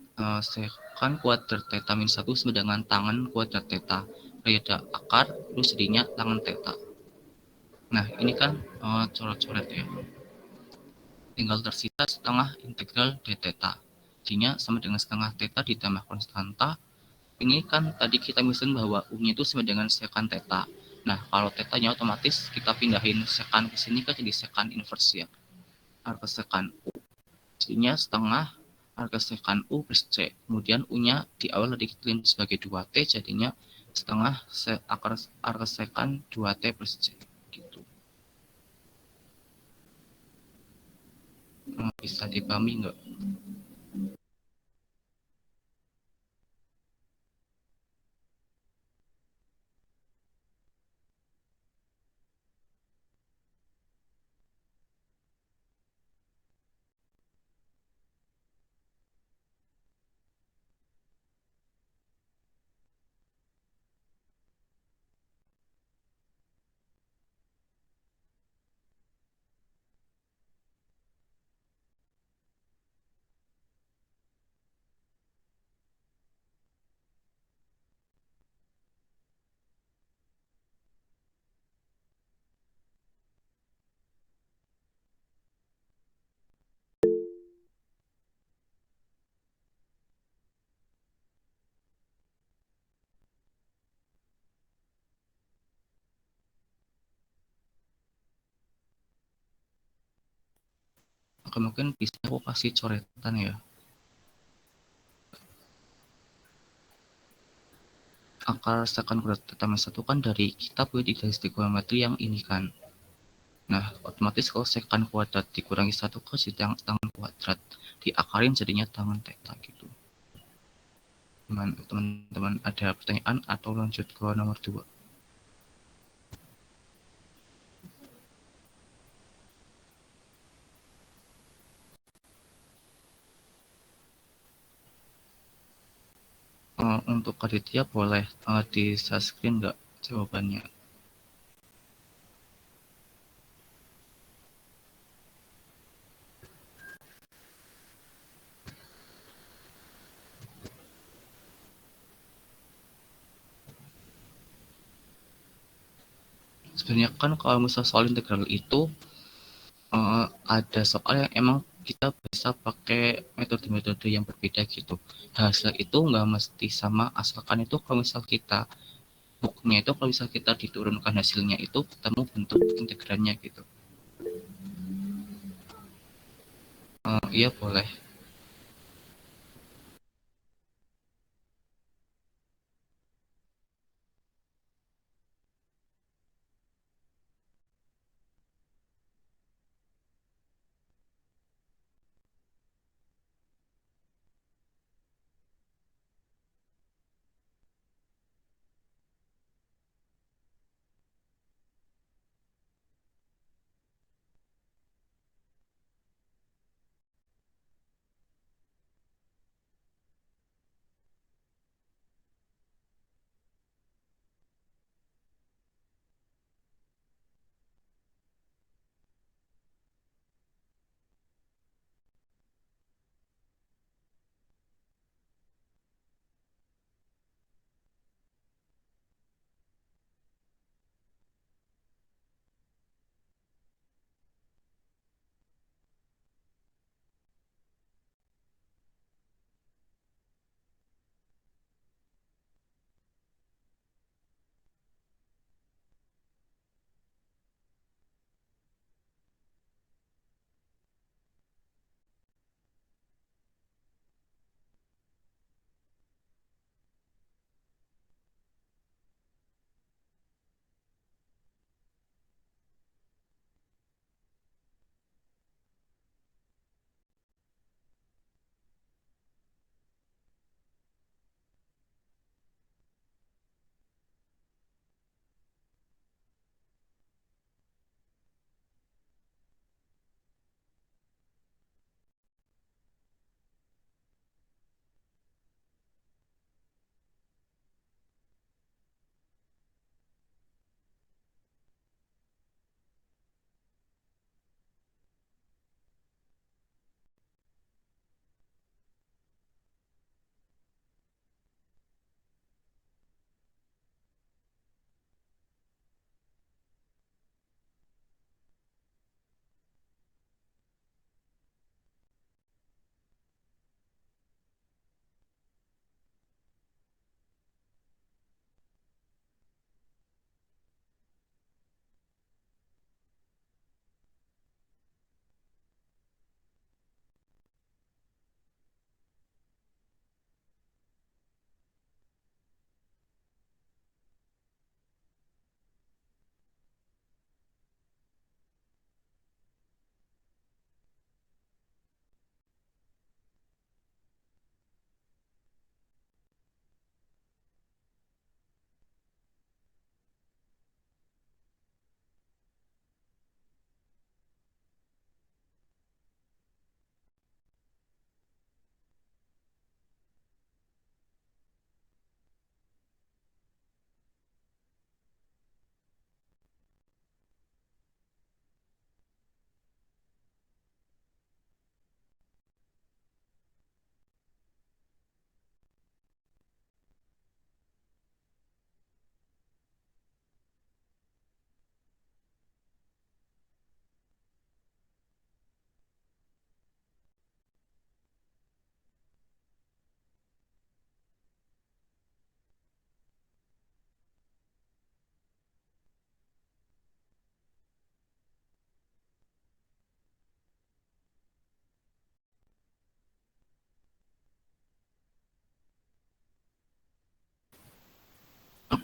kuadrat theta min 1 sama dengan tangan kuadrat theta. Ada akar, terus jadinya tangan theta. Nah, ini kan coret-coret ya. Tinggal tersisa setengah integral d theta. Jadinya sama dengan setengah theta ditambah konstanta. Ini kan tadi kita misalkan bahwa u-nya itu sama dengan sekan theta. Nah, kalau theta-nya otomatis kita pindahin sekan ke sini kan jadi sekan inverse ya. Atau sekan u. Jadinya setengah arca secant U plus C. Kemudian U-nya di awal dikecilin sebagai 2T, jadinya setengah arca secant 2T plus C. Gitu. Bisa dipahami nggak? Oke, mungkin bisa aku kasih coretan ya. Akar secant kuadrat theta minus 1 kan dari kita punya dari trigonometri yang ini kan. Nah, otomatis kalau secant kuadrat dikurangi 1 kan jadi tangan kuadrat. Diakarin jadinya tangan theta gitu. Teman-teman ada pertanyaan atau lanjut ke nomor 2? Untuk Aditya boleh di screen nggak jawabannya? Sebenarnya kan kalau misalnya soal integral itu ada soal yang emang kita bisa pakai metode-metode yang berbeda gitu. Hasil itu nggak mesti sama, asalkan itu kalau misal kita booknya itu kalau misal kita diturunkan hasilnya itu ketemu bentuk integralnya gitu. Iya boleh.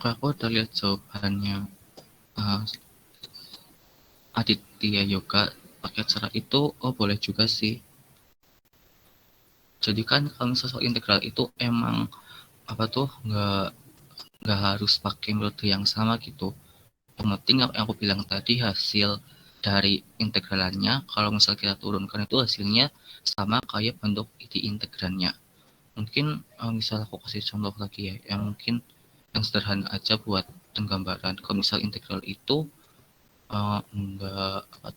Aku udah lihat jawabannya uh, Aditya Yoga pakai cara itu. Oh, boleh juga sih. Jadi kan kalau misalnya soal integral itu emang apa tuh nggak harus pakai metode yang sama gitu. Yang penting yang aku bilang tadi, hasil dari integralannya kalau misal kita turunkan itu hasilnya sama kayak bentuk di integrannya. Mungkin misal aku kasih contoh lagi ya, yang mungkin yang sederhana aja buat penggambaran. Kalau misal integral itu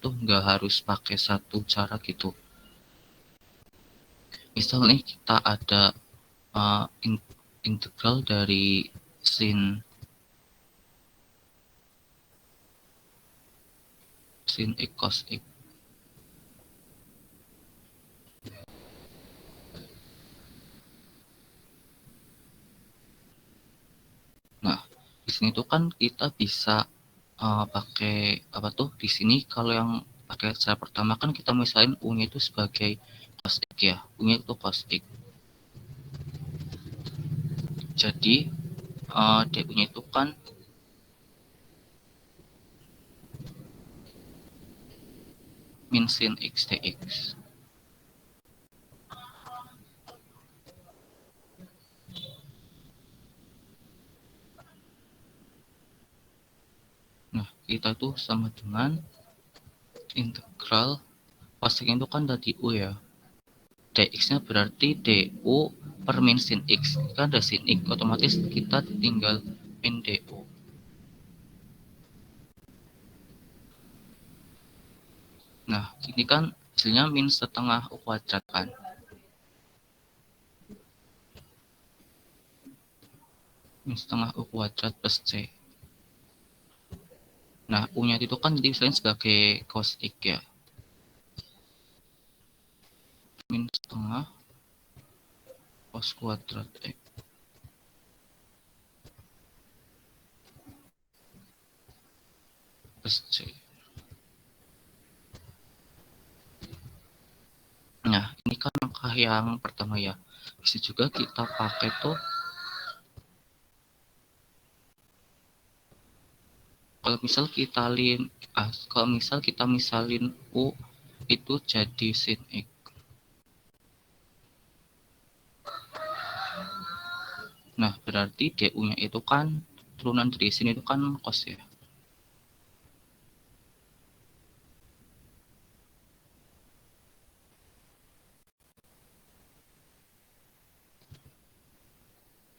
nggak harus pakai satu cara gitu. Misal nih kita ada integral dari sin x cos x. Nah, di sini tuh kan kita bisa pakai apa tuh di sini kalau yang pakai cara pertama kan kita misalin u-nya itu sebagai cos x ya, u-nya itu cos x. Jadi du-nya itu kan min sin x dx. Nah, kita tuh sama dengan integral cos x itu kan tadi u ya. dx-nya berarti du per min sin x. Kan ada sin x, otomatis kita tinggal min du. Nah, ini kan hasilnya min setengah u kuadrat kan. Min setengah u kuadrat plus c. Nah, u-nya itu kan jadi misalnya sebagai cos x ya. Min setengah cos kuadrat x plus c. Nah, ini kan langkah yang pertama ya. Bisa juga kita pakai tuh kalau misal kita misalin u itu jadi sin x. Nah, berarti du-nya itu kan turunan dari sini itu kan cos ya.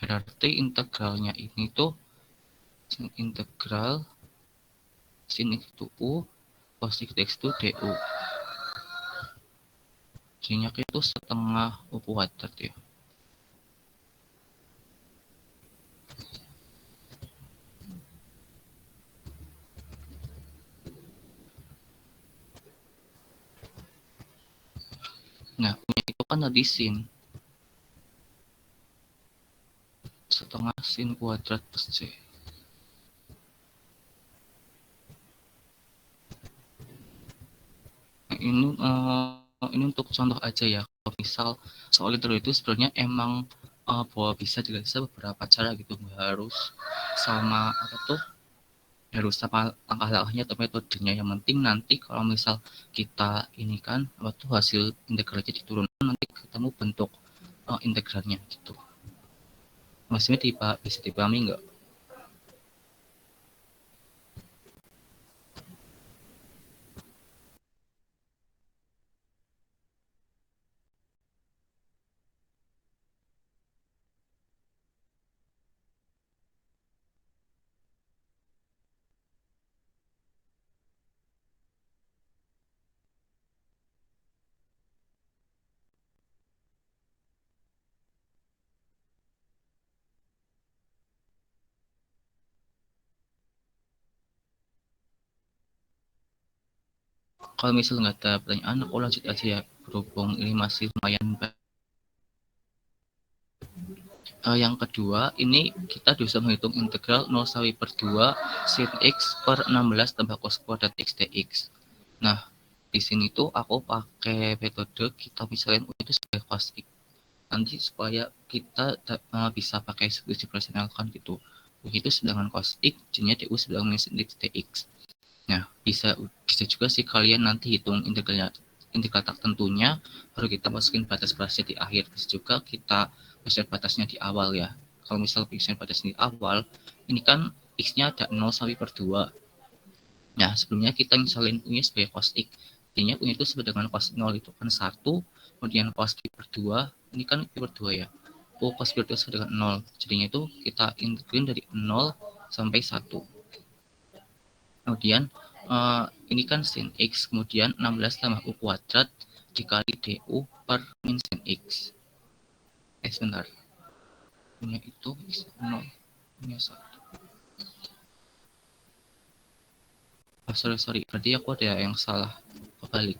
Berarti integralnya ini tuh integral sin x itu u, cos x itu du. Jadinya itu setengah u kuadrat ya. Nah, itu kan tadi sin. Setengah sin kuadrat plus c. Nah, ini untuk contoh aja ya. Kalau misal soal integral itu sebenarnya emang bahwa bisa dijelaskan beberapa cara gitu, nggak harus sama apa tuh, harus sama langkah-langkahnya atau metodenya. Yang penting nanti kalau misal kita ini kan apa tuh hasil integralnya diturunkan, nanti ketemu bentuk integralnya gitu. Maksudnya bisa dipahami nggak? Kalau misal nggak ada pertanyaan, aku lanjut aja ya, berhubung ini masih lumayan. Yang kedua, ini kita bisa menghitung integral 0 sampai per 2 sin x per 16 tambah cos kuadrat x dx. Nah, di sini tuh aku pakai metode kita misalkan itu sebagai cos x. Nanti supaya kita bisa pakai eksekusi operasional kan gitu. itu sedangkan cos X, jadinya DU sedangkan min sin X dx. Nah, bisa juga sih kalian nanti hitung integral tak tentunya, baru kita masukin batas-batasnya di akhir. Bisa juga kita masukin batasnya di awal ya. Kalau misal masukin batasnya di awal, ini kan X-nya ada 0 sampai per 2. Nah, sebelumnya kita misalin punya sebagai cos X. Jadinya punya itu sama dengan cos 0 itu kan 1, kemudian cos Q per 2, ini kan Q per 2 ya. Cos Q per 2 sama dengan 0. Jadinya itu kita integralin dari 0 sampai 1. Kemudian ini kan sin X, kemudian 16 tambah U kuadrat dikali DU per min sin X. Sebentar. Punya itu X 0, punya 1. Sorry, berarti aku ada yang salah kebalik.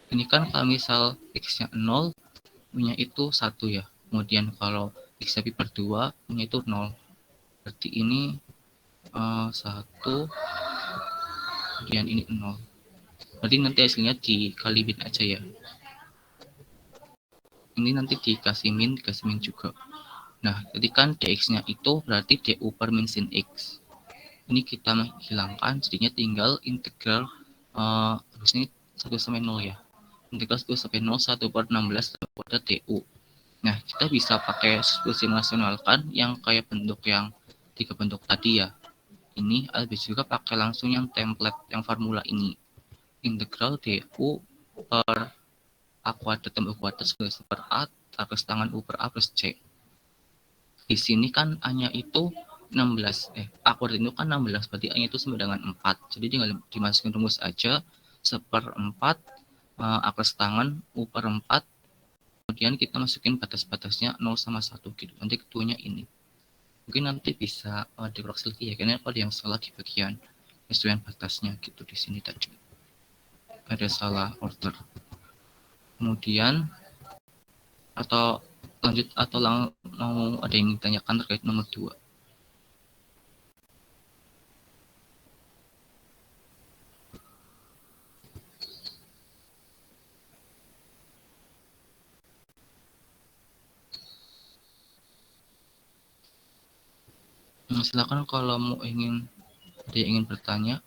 Ini kan kalau misal X-nya 0, punya itu 1 ya. Kemudian kalau X per 2, punya itu 0. Berarti ini 1, kemudian ini 0. Berarti nanti hasilnya dikali min aja ya. Ini nanti dikasih min juga. Nah, ketika dx-nya itu berarti du per min sin x. Ini kita menghilangkan, jadinya tinggal integral harusnya 1 sampai 0 ya. Integral 1 sampai 0, 1 per 16 pada du. Nah, kita bisa pakai solusi nasionalkan yang kayak bentuk yang 3 bentuk tadi ya. Ini bisa juga pakai langsung yang template, yang formula ini. Integral du per A kuadrat tambah U kuadrat sebagai per A plus tangan U per A plus C. Di sini kan A-nya itu 16. A kuadrat itu kan 16, berarti A-nya itu sama dengan 4. Jadi tinggal dimasukin rumus aja, seperempat A plus tangan U per 4. Kemudian kita masukin batas-batasnya 0 sama 1 gitu. Nanti ketuanya ini. Mungkin nanti bisa dikoreksi lagi ya, karena ada yang salah di bagian penyesuaian batasnya gitu di sini tadi. Ada salah order. Kemudian atau lanjut atau mau ada yang ditanyakan terkait nomor 2. Silakan kalau mau ada yang ingin bertanya.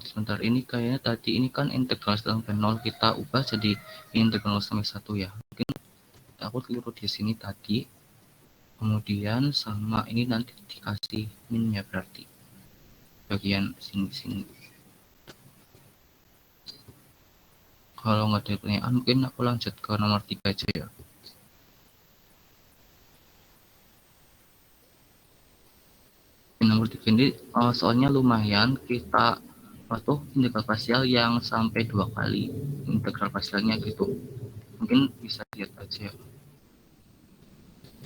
Sebentar, ini kayaknya tadi ini kan integral sampai 0 kita ubah jadi integral 0 sampai 1 ya. Mungkin aku keliru di sini tadi. Kemudian sama ini nanti dikasih minnya berarti. Bagian sini. Kalau nggak ada pertanyaan, mungkin aku lanjut ke nomor 3 aja ya. Nomor 3 ini soalnya lumayan, kita integral parsial yang sampai 2 kali integral parsialnya gitu. Mungkin bisa lihat aja.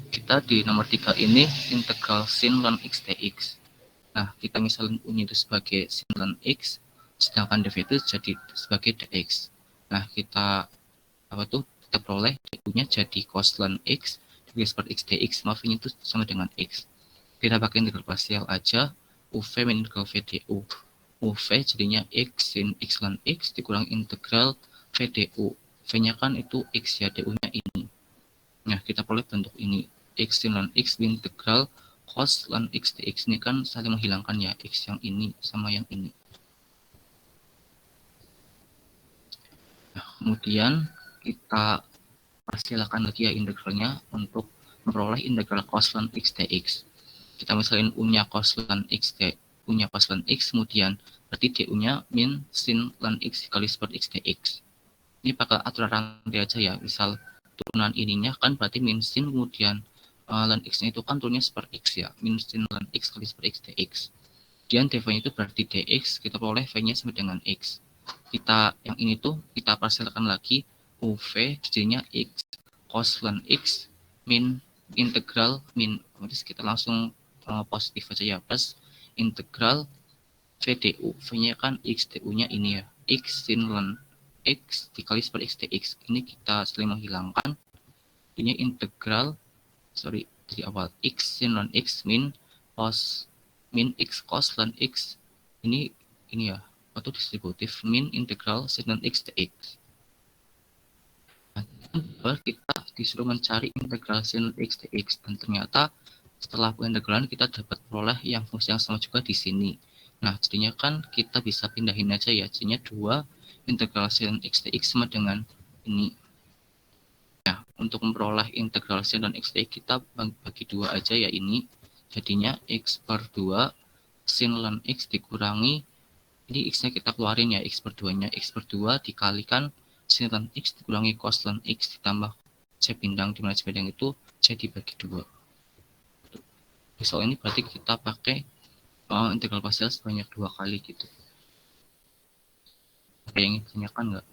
Kita di nomor 3 ini integral sin ln x dx. Nah, kita misalnya punya itu sebagai sin ln x, sedangkan dv itu jadi sebagai dx. Nah, kita kita peroleh du-nya jadi cos ln x dikali per x dx, maaf ini itu sama dengan x. Kita pakai integral parsial aja, uv min integral v du. uv jadinya x sin x ln x dikurang integral v du. V-nya kan itu x ya, du-nya ini. Nah, kita peroleh bentuk ini. X sin ln x integral cos ln x dx, ini kan saling menghilangkan ya, x yang ini sama yang ini. Nah, kemudian kita parsialkan lagi ya integralnya untuk memperoleh integral cos ln x dx. Kita misalin u-nya cos ln x u-nya cos ln x, kemudian berarti du-nya min sin ln x dikali per x dx. Ini pakai aturan rantai aja ya, misal turunan ininya kan berarti min sin, kemudian ln x-nya itu kan turunnya per x ya, minus sin ln x kali per x dx. Kemudian dv-nya itu berarti dx, kita peroleh v-nya sama dengan x. Kita yang ini tuh kita parsialkan lagi, uv jadinya x cos ln x min integral min, otomatis kita langsung positif aja ya, plus integral v du, v-nya kan x, du-nya ini ya, x sin ln x dikali per x dx. Ini kita saling menghilangkan, ini integral dari awal x sin ln x min x cos ln x, ini ya atau distributif min integral sin ln x dx. Nah, kita disuruh mencari integral sin ln x dx, dan ternyata setelah pengintegralan kita dapat peroleh yang fungsi yang sama juga di sini. Nah, jadinya kan kita bisa pindahin aja ya, jadinya 2 integral sin x dx sama dengan ini. Nah, untuk memperoleh integral sin dan x dx kita bagi 2 aja ya ini. Jadinya x per 2 sin ln x dikurangi, ini x-nya kita keluarin ya, x per 2-nya, x per 2 dikalikan sin ln x dikurangi cos ln x ditambah c bindang, di mana c bindang itu c dibagi 2. Di soal ini berarti kita pakai integral parsial sebanyak 2 kali gitu. Ada yang ingin ditanyakan nggak?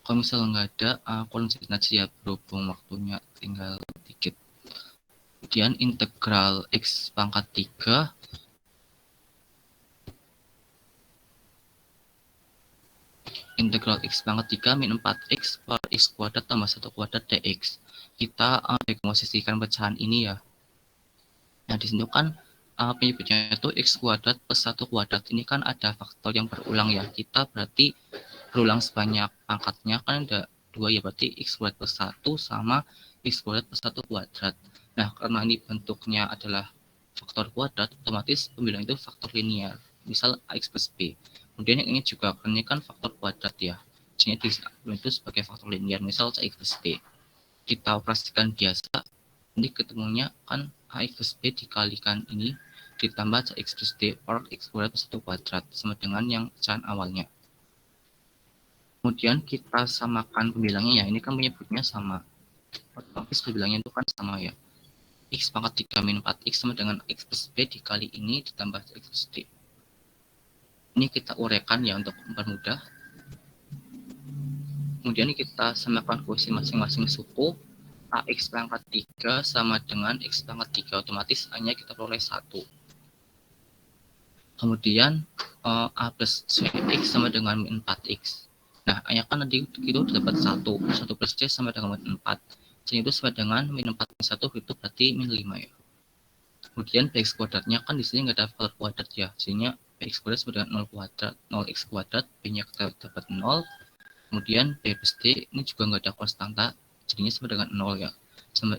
Kalau misalnya nggak ada, aku lanjutin aja ya, berhubung waktunya tinggal dikit. Kemudian integral x pangkat 3 integral x pangkat 3 min 4x per x kuadrat tambah 1 kuadrat dx. Kita dekomposisikan pecahan ini ya. Nah, di sini kan penyebutnya itu x kuadrat plus 1 kuadrat. Ini kan ada faktor yang berulang ya. Kita berarti berulang sebanyak pangkatnya kan ada 2 ya, berarti x kuadrat plus 1 sama x kuadrat plus 1 kuadrat. Nah, karena ini bentuknya adalah faktor kuadrat, otomatis pembilang itu faktor linear. Misal ax plus b. Kemudian yang ini juga, ini kan faktor kuadrat ya. Jadi itu sebagai faktor linear, misal ax plus b. Kita operasikan biasa, ini ketemunya kan ax plus b dikalikan ini ditambah x plus d per x kuadrat plus 1 kuadrat sama dengan yang pecahan awalnya. Kemudian kita samakan pembilangnya ya, ini kan menyebutnya sama, otomatis pembilangnya itu kan sama ya, x pangkat 3 min 4x sama dengan x plus b dikali ini ditambah x plus d. Ini kita uraikan ya untuk mempermudah. Kemudian kita samakan koefisien masing-masing suku, ax pangkat 3 sama dengan x pangkat 3, otomatis a-nya kita peroleh 1. Kemudian a plus cx sama dengan min 4x. Nah, a-nya kan nanti itu dapat 1 plus c sama dengan min 4. C itu sama dengan min 4 min 1, itu berarti min 5 ya. Kemudian bx kuadratnya kan di sini nggak ada faktor kuadrat ya, jadinya bx kuadrat sama dengan 0 kuadrat, 0x kuadrat, b-nya kita dapat 0. Kemudian b plus d ini juga nggak ada konstanta, jadinya sama dengan 0 ya.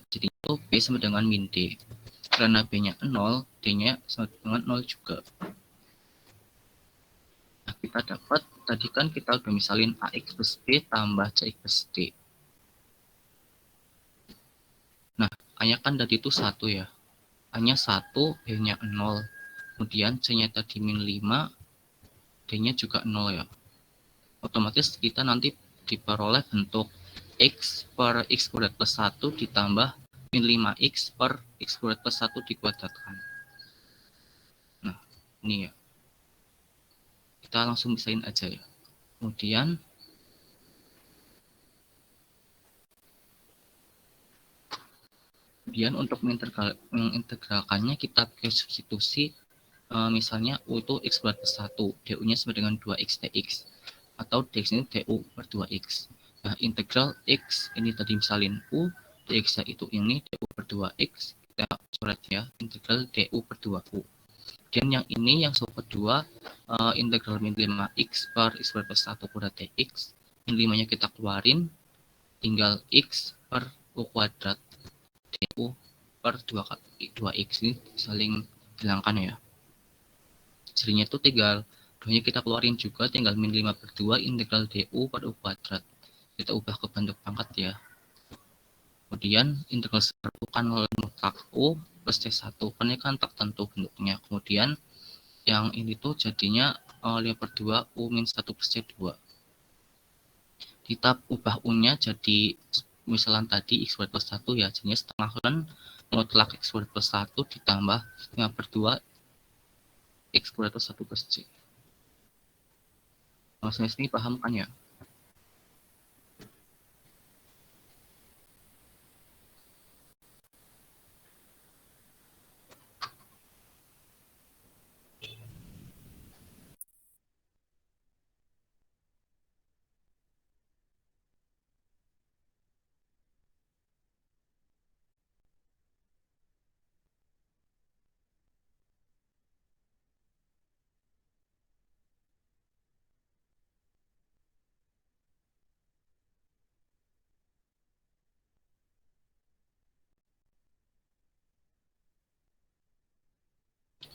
Jadi itu b sama dengan min d. Karena b-nya 0, d-nya sama dengan 0 juga. Nah, kita dapat, tadi kan kita udah misalin ax plus b tambah cx plus d. Nah, a-nya kan tadi itu 1 ya. A-nya 1, b-nya 0. Kemudian c-nya tadi min 5, d-nya juga 0 ya. Otomatis kita nanti diperoleh bentuk x per x kuadrat plus 1 ditambah min 5x per x kuadrat plus 1 dikuadratkan. Nah, ini ya. Kita langsung bisain aja ya. Kemudian untuk mengintegralkannya kita pakai substitusi, misalnya u itu x kuadrat plus 1, du-nya sama dengan 2x dx, atau dx ini du per 2x. Nah, integral x ini tadi misalin u, dx itu ini du per 2x, kita coret ya, integral du per 2u. Dan yang ini yang suku kedua, integral min 5x per x kuadrat plus 1 kuadrat dx, min 5-nya kita keluarin, tinggal x per u kuadrat du per 2x ini saling hilangkan ya. Jadinya itu tinggal 2-nya kita keluarin juga, tinggal min 5/2 integral du per u kuadrat. Kita ubah ke bentuk pangkat ya. Kemudian integral 1 kan mutlak u plus c1, kan ini kan tak tentu bentuknya. Kemudian yang ini tuh jadinya 5/2 u min 1 plus c2. Kita ubah u-nya jadi misalnya tadi x kuadrat plus 1 ya, jadinya setengah ln mutlak x kuadrat plus 1 ditambah 5/2 x kuadrat plus 1 plus c. Maksudnya ini paham kan ya?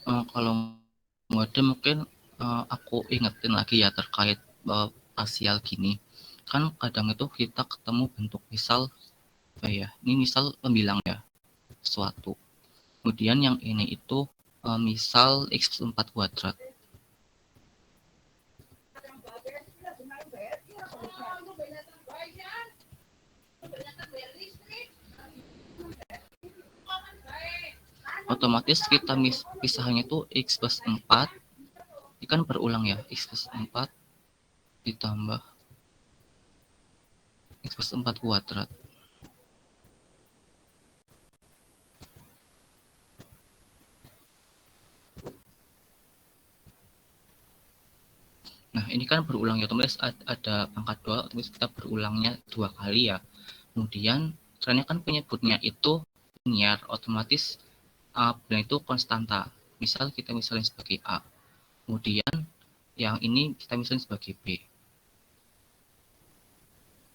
Kalau mode mungkin aku ingetin lagi ya terkait pasial gini. Kan kadang itu kita ketemu bentuk misal apa ya? Ini misal pembilang ya suatu. Kemudian yang ini itu misal x plus 4 kuadrat. Otomatis kita pisahnya itu x plus 4. Ini kan berulang ya, x plus 4 ditambah x plus 4 kuadrat. Nah, ini kan berulang ya, otomatis ada pangkat 2, otomatis kita berulangnya 2 kali ya. Kemudian, karena kan penyebutnya itu linear, otomatis dan itu konstanta. Misal kita misalnya sebagai A. Kemudian, yang ini kita misalnya sebagai B.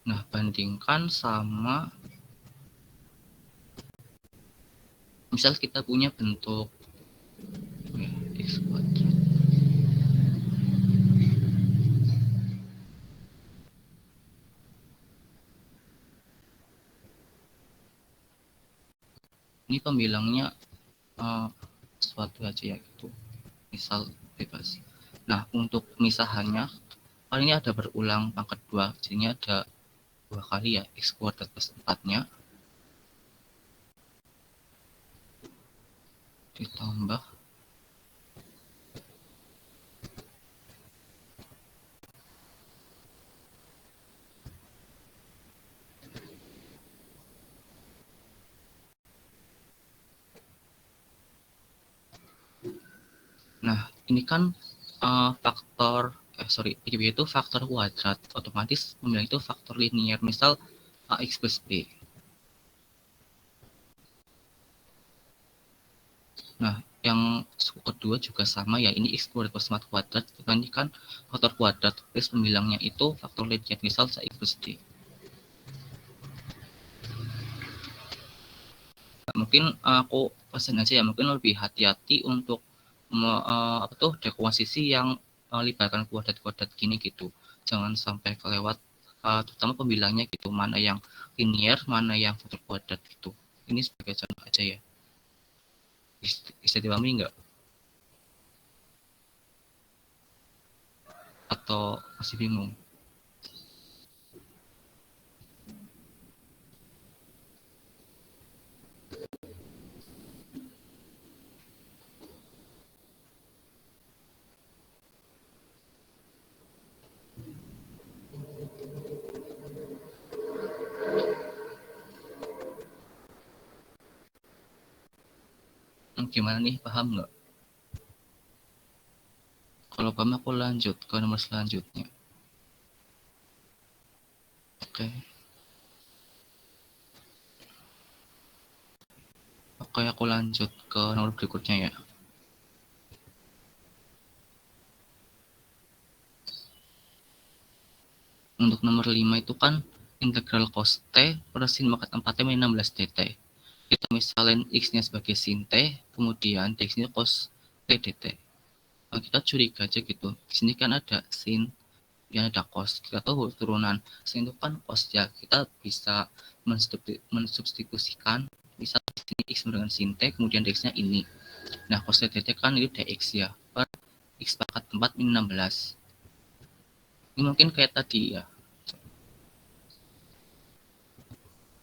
Nah, bandingkan sama misal kita punya bentuk x kuadrat. Ini pembilangnya sesuatu aja ya gitu. Misal bebas. Nah, untuk pemisahannya kali ini ada berulang pangkat 2, jadinya ada 2 kali ya x kuadrat plus 4-nya ditambah nah ini kan faktor itu faktor kuadrat, otomatis pembilang itu faktor linear, misal ax plus b. Nah, yang suku kedua juga sama ya, ini x kuadrat plus 4 kuadrat, ini kan faktor kuadrat, terus pembilangnya itu faktor linear, misal x plus d. Nah, mungkin aku pesan aja ya, mungkin lebih hati-hati untuk dekomposisi yang libatkan kuadrat-kuadrat gini gitu. Jangan sampai kelewat terutama pembilangnya gitu, mana yang linear, mana yang faktor kuadrat gitu. Ini sebagai contoh aja ya. Bisa dipahami nggak? Atau masih bingung? Gimana nih, paham nggak? Kalau paham aku lanjut ke nomor selanjutnya. Oke. Oke, aku lanjut ke nomor berikutnya ya. Untuk nomor 5 itu kan integral cos T per sin pangkat 4T min 16 dt. kita misalin X-nya sebagai sin T, kemudian dx-nya cos T dt. Nah, kita curiga aja gitu. Di sini kan ada sin, yang ada cos. Kita tahu turunan sin itu kan cos ya. Kita bisa mensubstitusikan, misal di sini X dengan sin T, kemudian dx-nya ini. Nah, cos T dt kan itu dx ya, per X pangkat 4 min 16. Ini mungkin kayak tadi ya.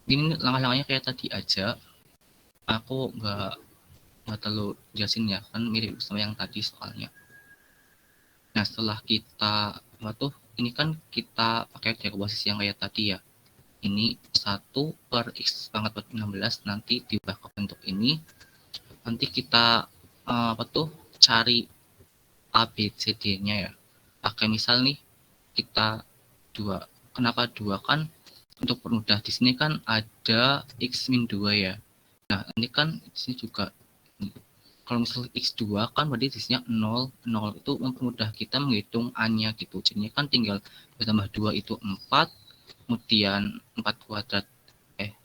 Ini langkah-langkahnya kayak tadi aja. Aku nggak terlalu jelasin ya, kan mirip sama yang tadi soalnya. Nah, setelah kita ini kan kita pakai posisi yang kayak tadi ya. Ini 1 per X pangkat 16 nanti diubah ke bentuk ini. Nanti kita cari A, B, C, D-nya ya. Pakai misal nih, kita 2. Kenapa 2? Kan untuk permudah di sini kan ada X min 2 ya. Nah, ini kan di sini juga kalau misalnya X2 kan berarti disini 0, 0 itu mempermudah kita menghitung A-nya gitu. Jadinya kan tinggal 2 tambah 2 itu 4, kemudian 4 kuadrat,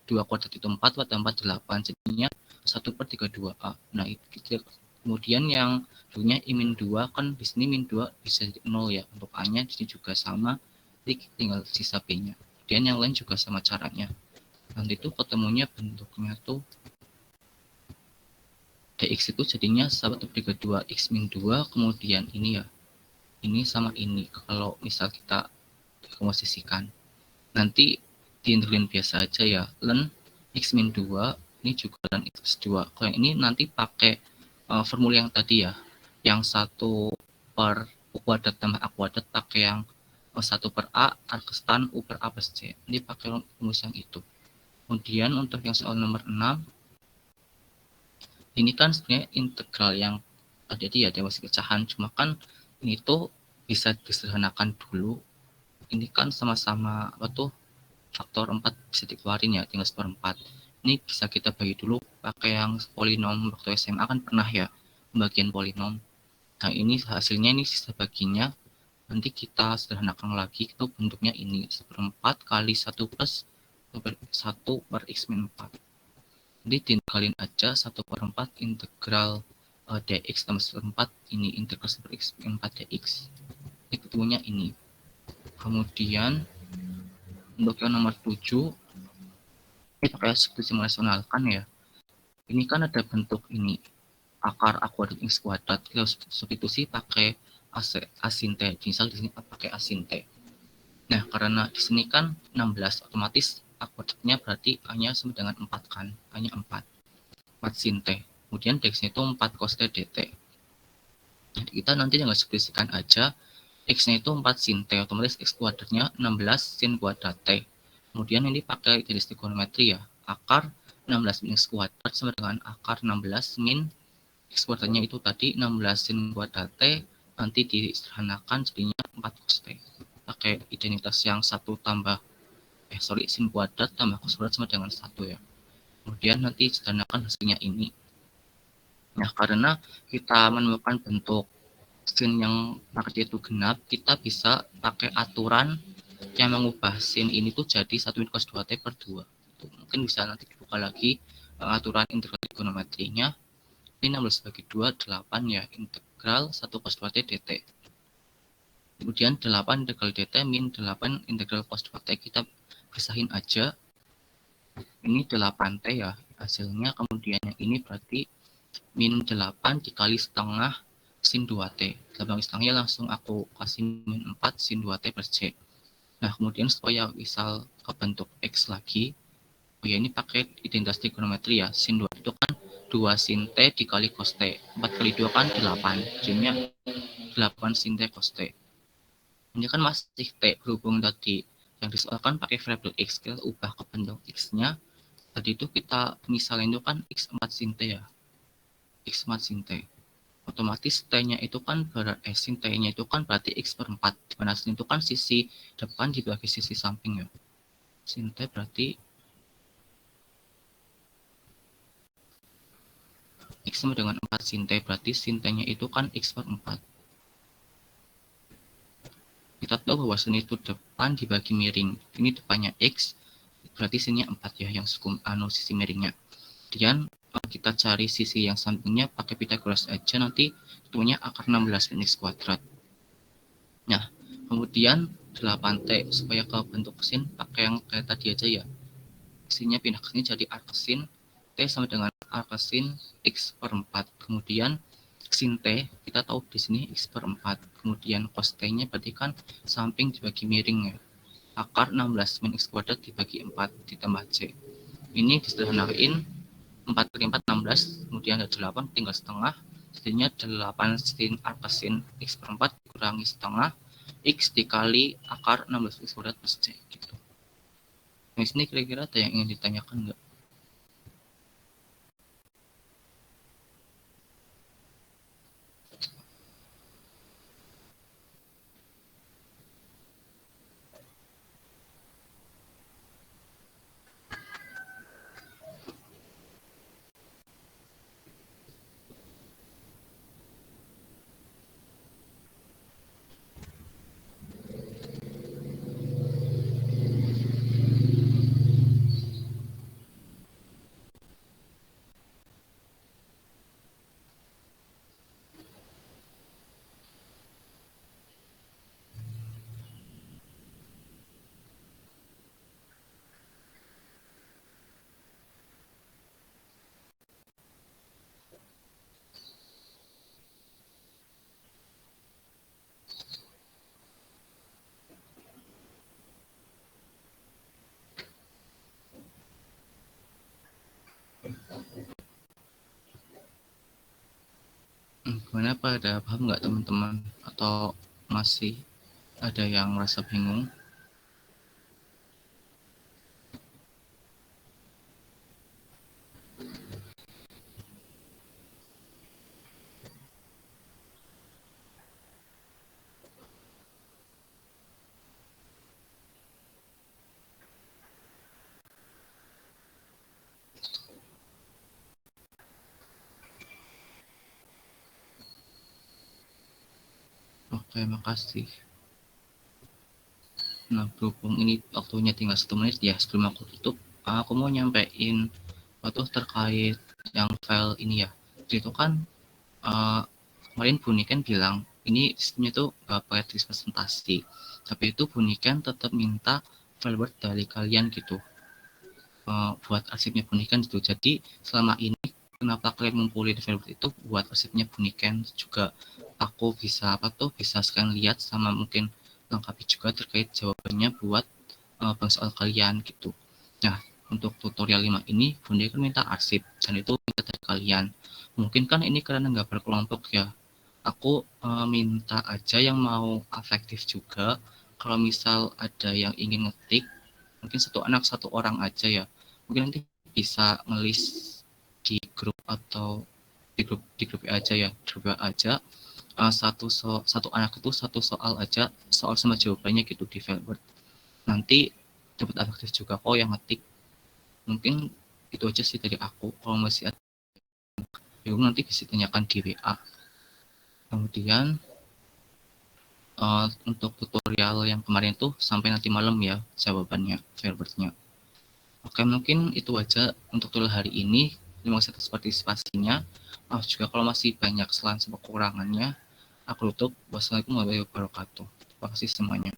2 kuadrat itu 4, 4 tambah 8, jadinya 1 per 32A. Nah, itu kemudian yang dulunya I-2 kan di sini min 2 bisa jadi 0 ya. Untuk A-nya di sini juga sama, jadi tinggal sisa B-nya. Kemudian yang lain juga sama caranya. Nanti itu ketemunya bentuknya tuh dx itu jadinya 1 per 32 X min 2, kemudian ini ya, ini sama ini. Kalau misal kita komposisikan, nanti diintegralin biasa aja ya, ln X min 2, ini juga ln X 2. Kalau yang ini nanti pakai formula yang tadi ya, yang 1 per U kuadrat tambah A kuadrat, pakai yang 1 per A, tan U per A plus C. Ini pakai rumus yang itu. Kemudian untuk yang soal nomor 6, ini kan sebenarnya integral yang terjadi ya definisi pecahan, cuma kan ini tuh bisa disederhanakan dulu. Ini kan sama-sama faktor 4 bisa dikeluarin ya, tinggal seperempat. Ini bisa kita bagi dulu pakai yang polinom. Waktu SMA kan pernah ya pembagian polinom. Nah, ini hasilnya, ini sisa baginya. Nanti kita sederhanakan lagi, itu bentuknya ini seperempat kali 1 plus 1 per X min 4. Jadi diintegralin aja 1 per 4 integral dx tambah 1/4 ini integral 1 per X min 4 dx. Ini ketemunya ini. Kemudian untuk yang nomor 7, kita kayak substitusi merasionalkan ya. Ini kan ada bentuk ini, akar A kuadrat X kuadrat. Kita substitusi pakai A sin T. Misal di sini pakai A sin T. Nah, karena di sini kan 16, otomatis A kuadratnya berarti A-nya sama dengan 4 kan. A-nya 4 sin T. Kemudian dx-nya itu 4 cos T dt. Jadi kita nanti tinggal substitusikan aja. X-nya itu 4 sin T. Otomatis X kuadratnya 16 sin kuadrat T. Kemudian ini pakai garis trigonometri ya. Akar 16 min X kuadrat sama dengan akar 16 min X kuadratnya itu tadi 16 sin kuadrat T. Nanti disederhanakan jadinya 4 cos T. Pakai identitas yang 1 tambah sin kuadrat tambah cos kuadrat sama dengan 1 ya. Kemudian nanti sederhanakan hasilnya ini. Nah, karena kita menemukan bentuk sin yang makanya itu genap, kita bisa pakai aturan yang mengubah sin ini tuh jadi 1 min cos 2t per 2. Itu mungkin bisa nanti dibuka lagi aturan integral trigonometrinya. Ini 16 bagi 2, 8 ya, integral 1 cos 2t dt. Kemudian 8 integral dt min 8 integral cos 2t, kita pisahin aja. Ini 8t ya hasilnya, kemudian yang ini berarti min 8 dikali setengah sin 2t. 8 setengahnya langsung aku kasih min 4 sin 2t per c. Nah, kemudian supaya misal ke bentuk x lagi, ya ini pakai identitas trigonometri ya. Sin 2 itu kan 2 sin t dikali cos t. 4 kali 2 kan 8. Jadinya 8 sin t cos t. Ini kan masih t berhubung tadi yang disoalkan pakai variabel x, kita ubah ke bentuk x-nya. Tadi itu kita misalnya itu kan x4 sin t ya. X4 sin t. Otomatis t-nya itu kan sin t-nya itu kan berarti x per 4. Dimana sin itu kan sisi depan dibagi sisi samping ya. Sin t berarti x sama dengan 4 sin t, berarti sin t-nya itu kan x per 4. Kita tahu bahwa sin itu depan dibagi miring. Ini depannya x, berarti sinnya 4 ya, yang sisi miringnya. Kemudian kita cari sisi yang sampingnya pakai Pythagoras aja, nanti tentunya akar 16 min X kuadrat. Nah, kemudian 8T supaya ke bentuk sin pakai yang kayak tadi aja ya. Sinnya pindah ke sini jadi arcsin T sama dengan arcsin X per 4. Kemudian sin T kita tahu di sini X per 4. Kemudian cos T-nya berarti kan samping dibagi miring ya. Akar 16 min X kuadrat dibagi 4 ditambah C. Ini disederhanain 4 kali 4 16, kemudian ada 8 tinggal setengah. Jadinya 8 sin arcsin X per 4 dikurangi setengah X dikali akar 16 X kuadrat plus C gitu. Nah, sini kira-kira ada yang ingin ditanyakan nggak? Gimana, pada paham nggak teman-teman? Atau masih ada yang merasa bingung? Oke, makasih. Nah, berhubung ini waktunya tinggal 1 menit ya, sebelum aku tutup, aku mau nyampein waktu terkait yang file ini ya. Jadi itu kan kemarin Buniken bilang ini sistemnya tuh gak pakai tulis presentasi, tapi itu Buniken tetap minta file Word dari kalian gitu buat arsipnya Buniken gitu. Jadi selama ini kenapa kalian ngumpulin file Word itu buat arsipnya Buniken juga, aku bisa bisa sekalian lihat sama mungkin lengkapi juga terkait jawabannya buat soal kalian gitu. Nah, untuk tutorial 5 ini Buniken minta arsip dan itu minta dari kalian. Mungkin kan ini karena nggak berkelompok ya, aku minta aja yang mau efektif juga. Kalau misal ada yang ingin ngetik, mungkin satu anak satu orang aja ya, mungkin nanti bisa ngelis di grup atau di grup aja ya, grup aja satu anak itu satu soal aja, soal sama jawabannya gitu di file Word. Nanti dapat efektif juga kok yang ngetik. Mungkin itu aja sih dari aku. Kalau masih ada bingung nanti bisa tanyakan di WA. Kemudian untuk tutorial yang kemarin tuh sampai nanti malam ya jawabannya, file Word-nya. Oke, mungkin itu aja untuk tutorial hari ini. Terima kasih atas partisipasinya. Juga kalau masih banyak kesalahan sama kekurangannya, aku tutup. Wassalamualaikum warahmatullahi wabarakatuh. Terima kasih semuanya.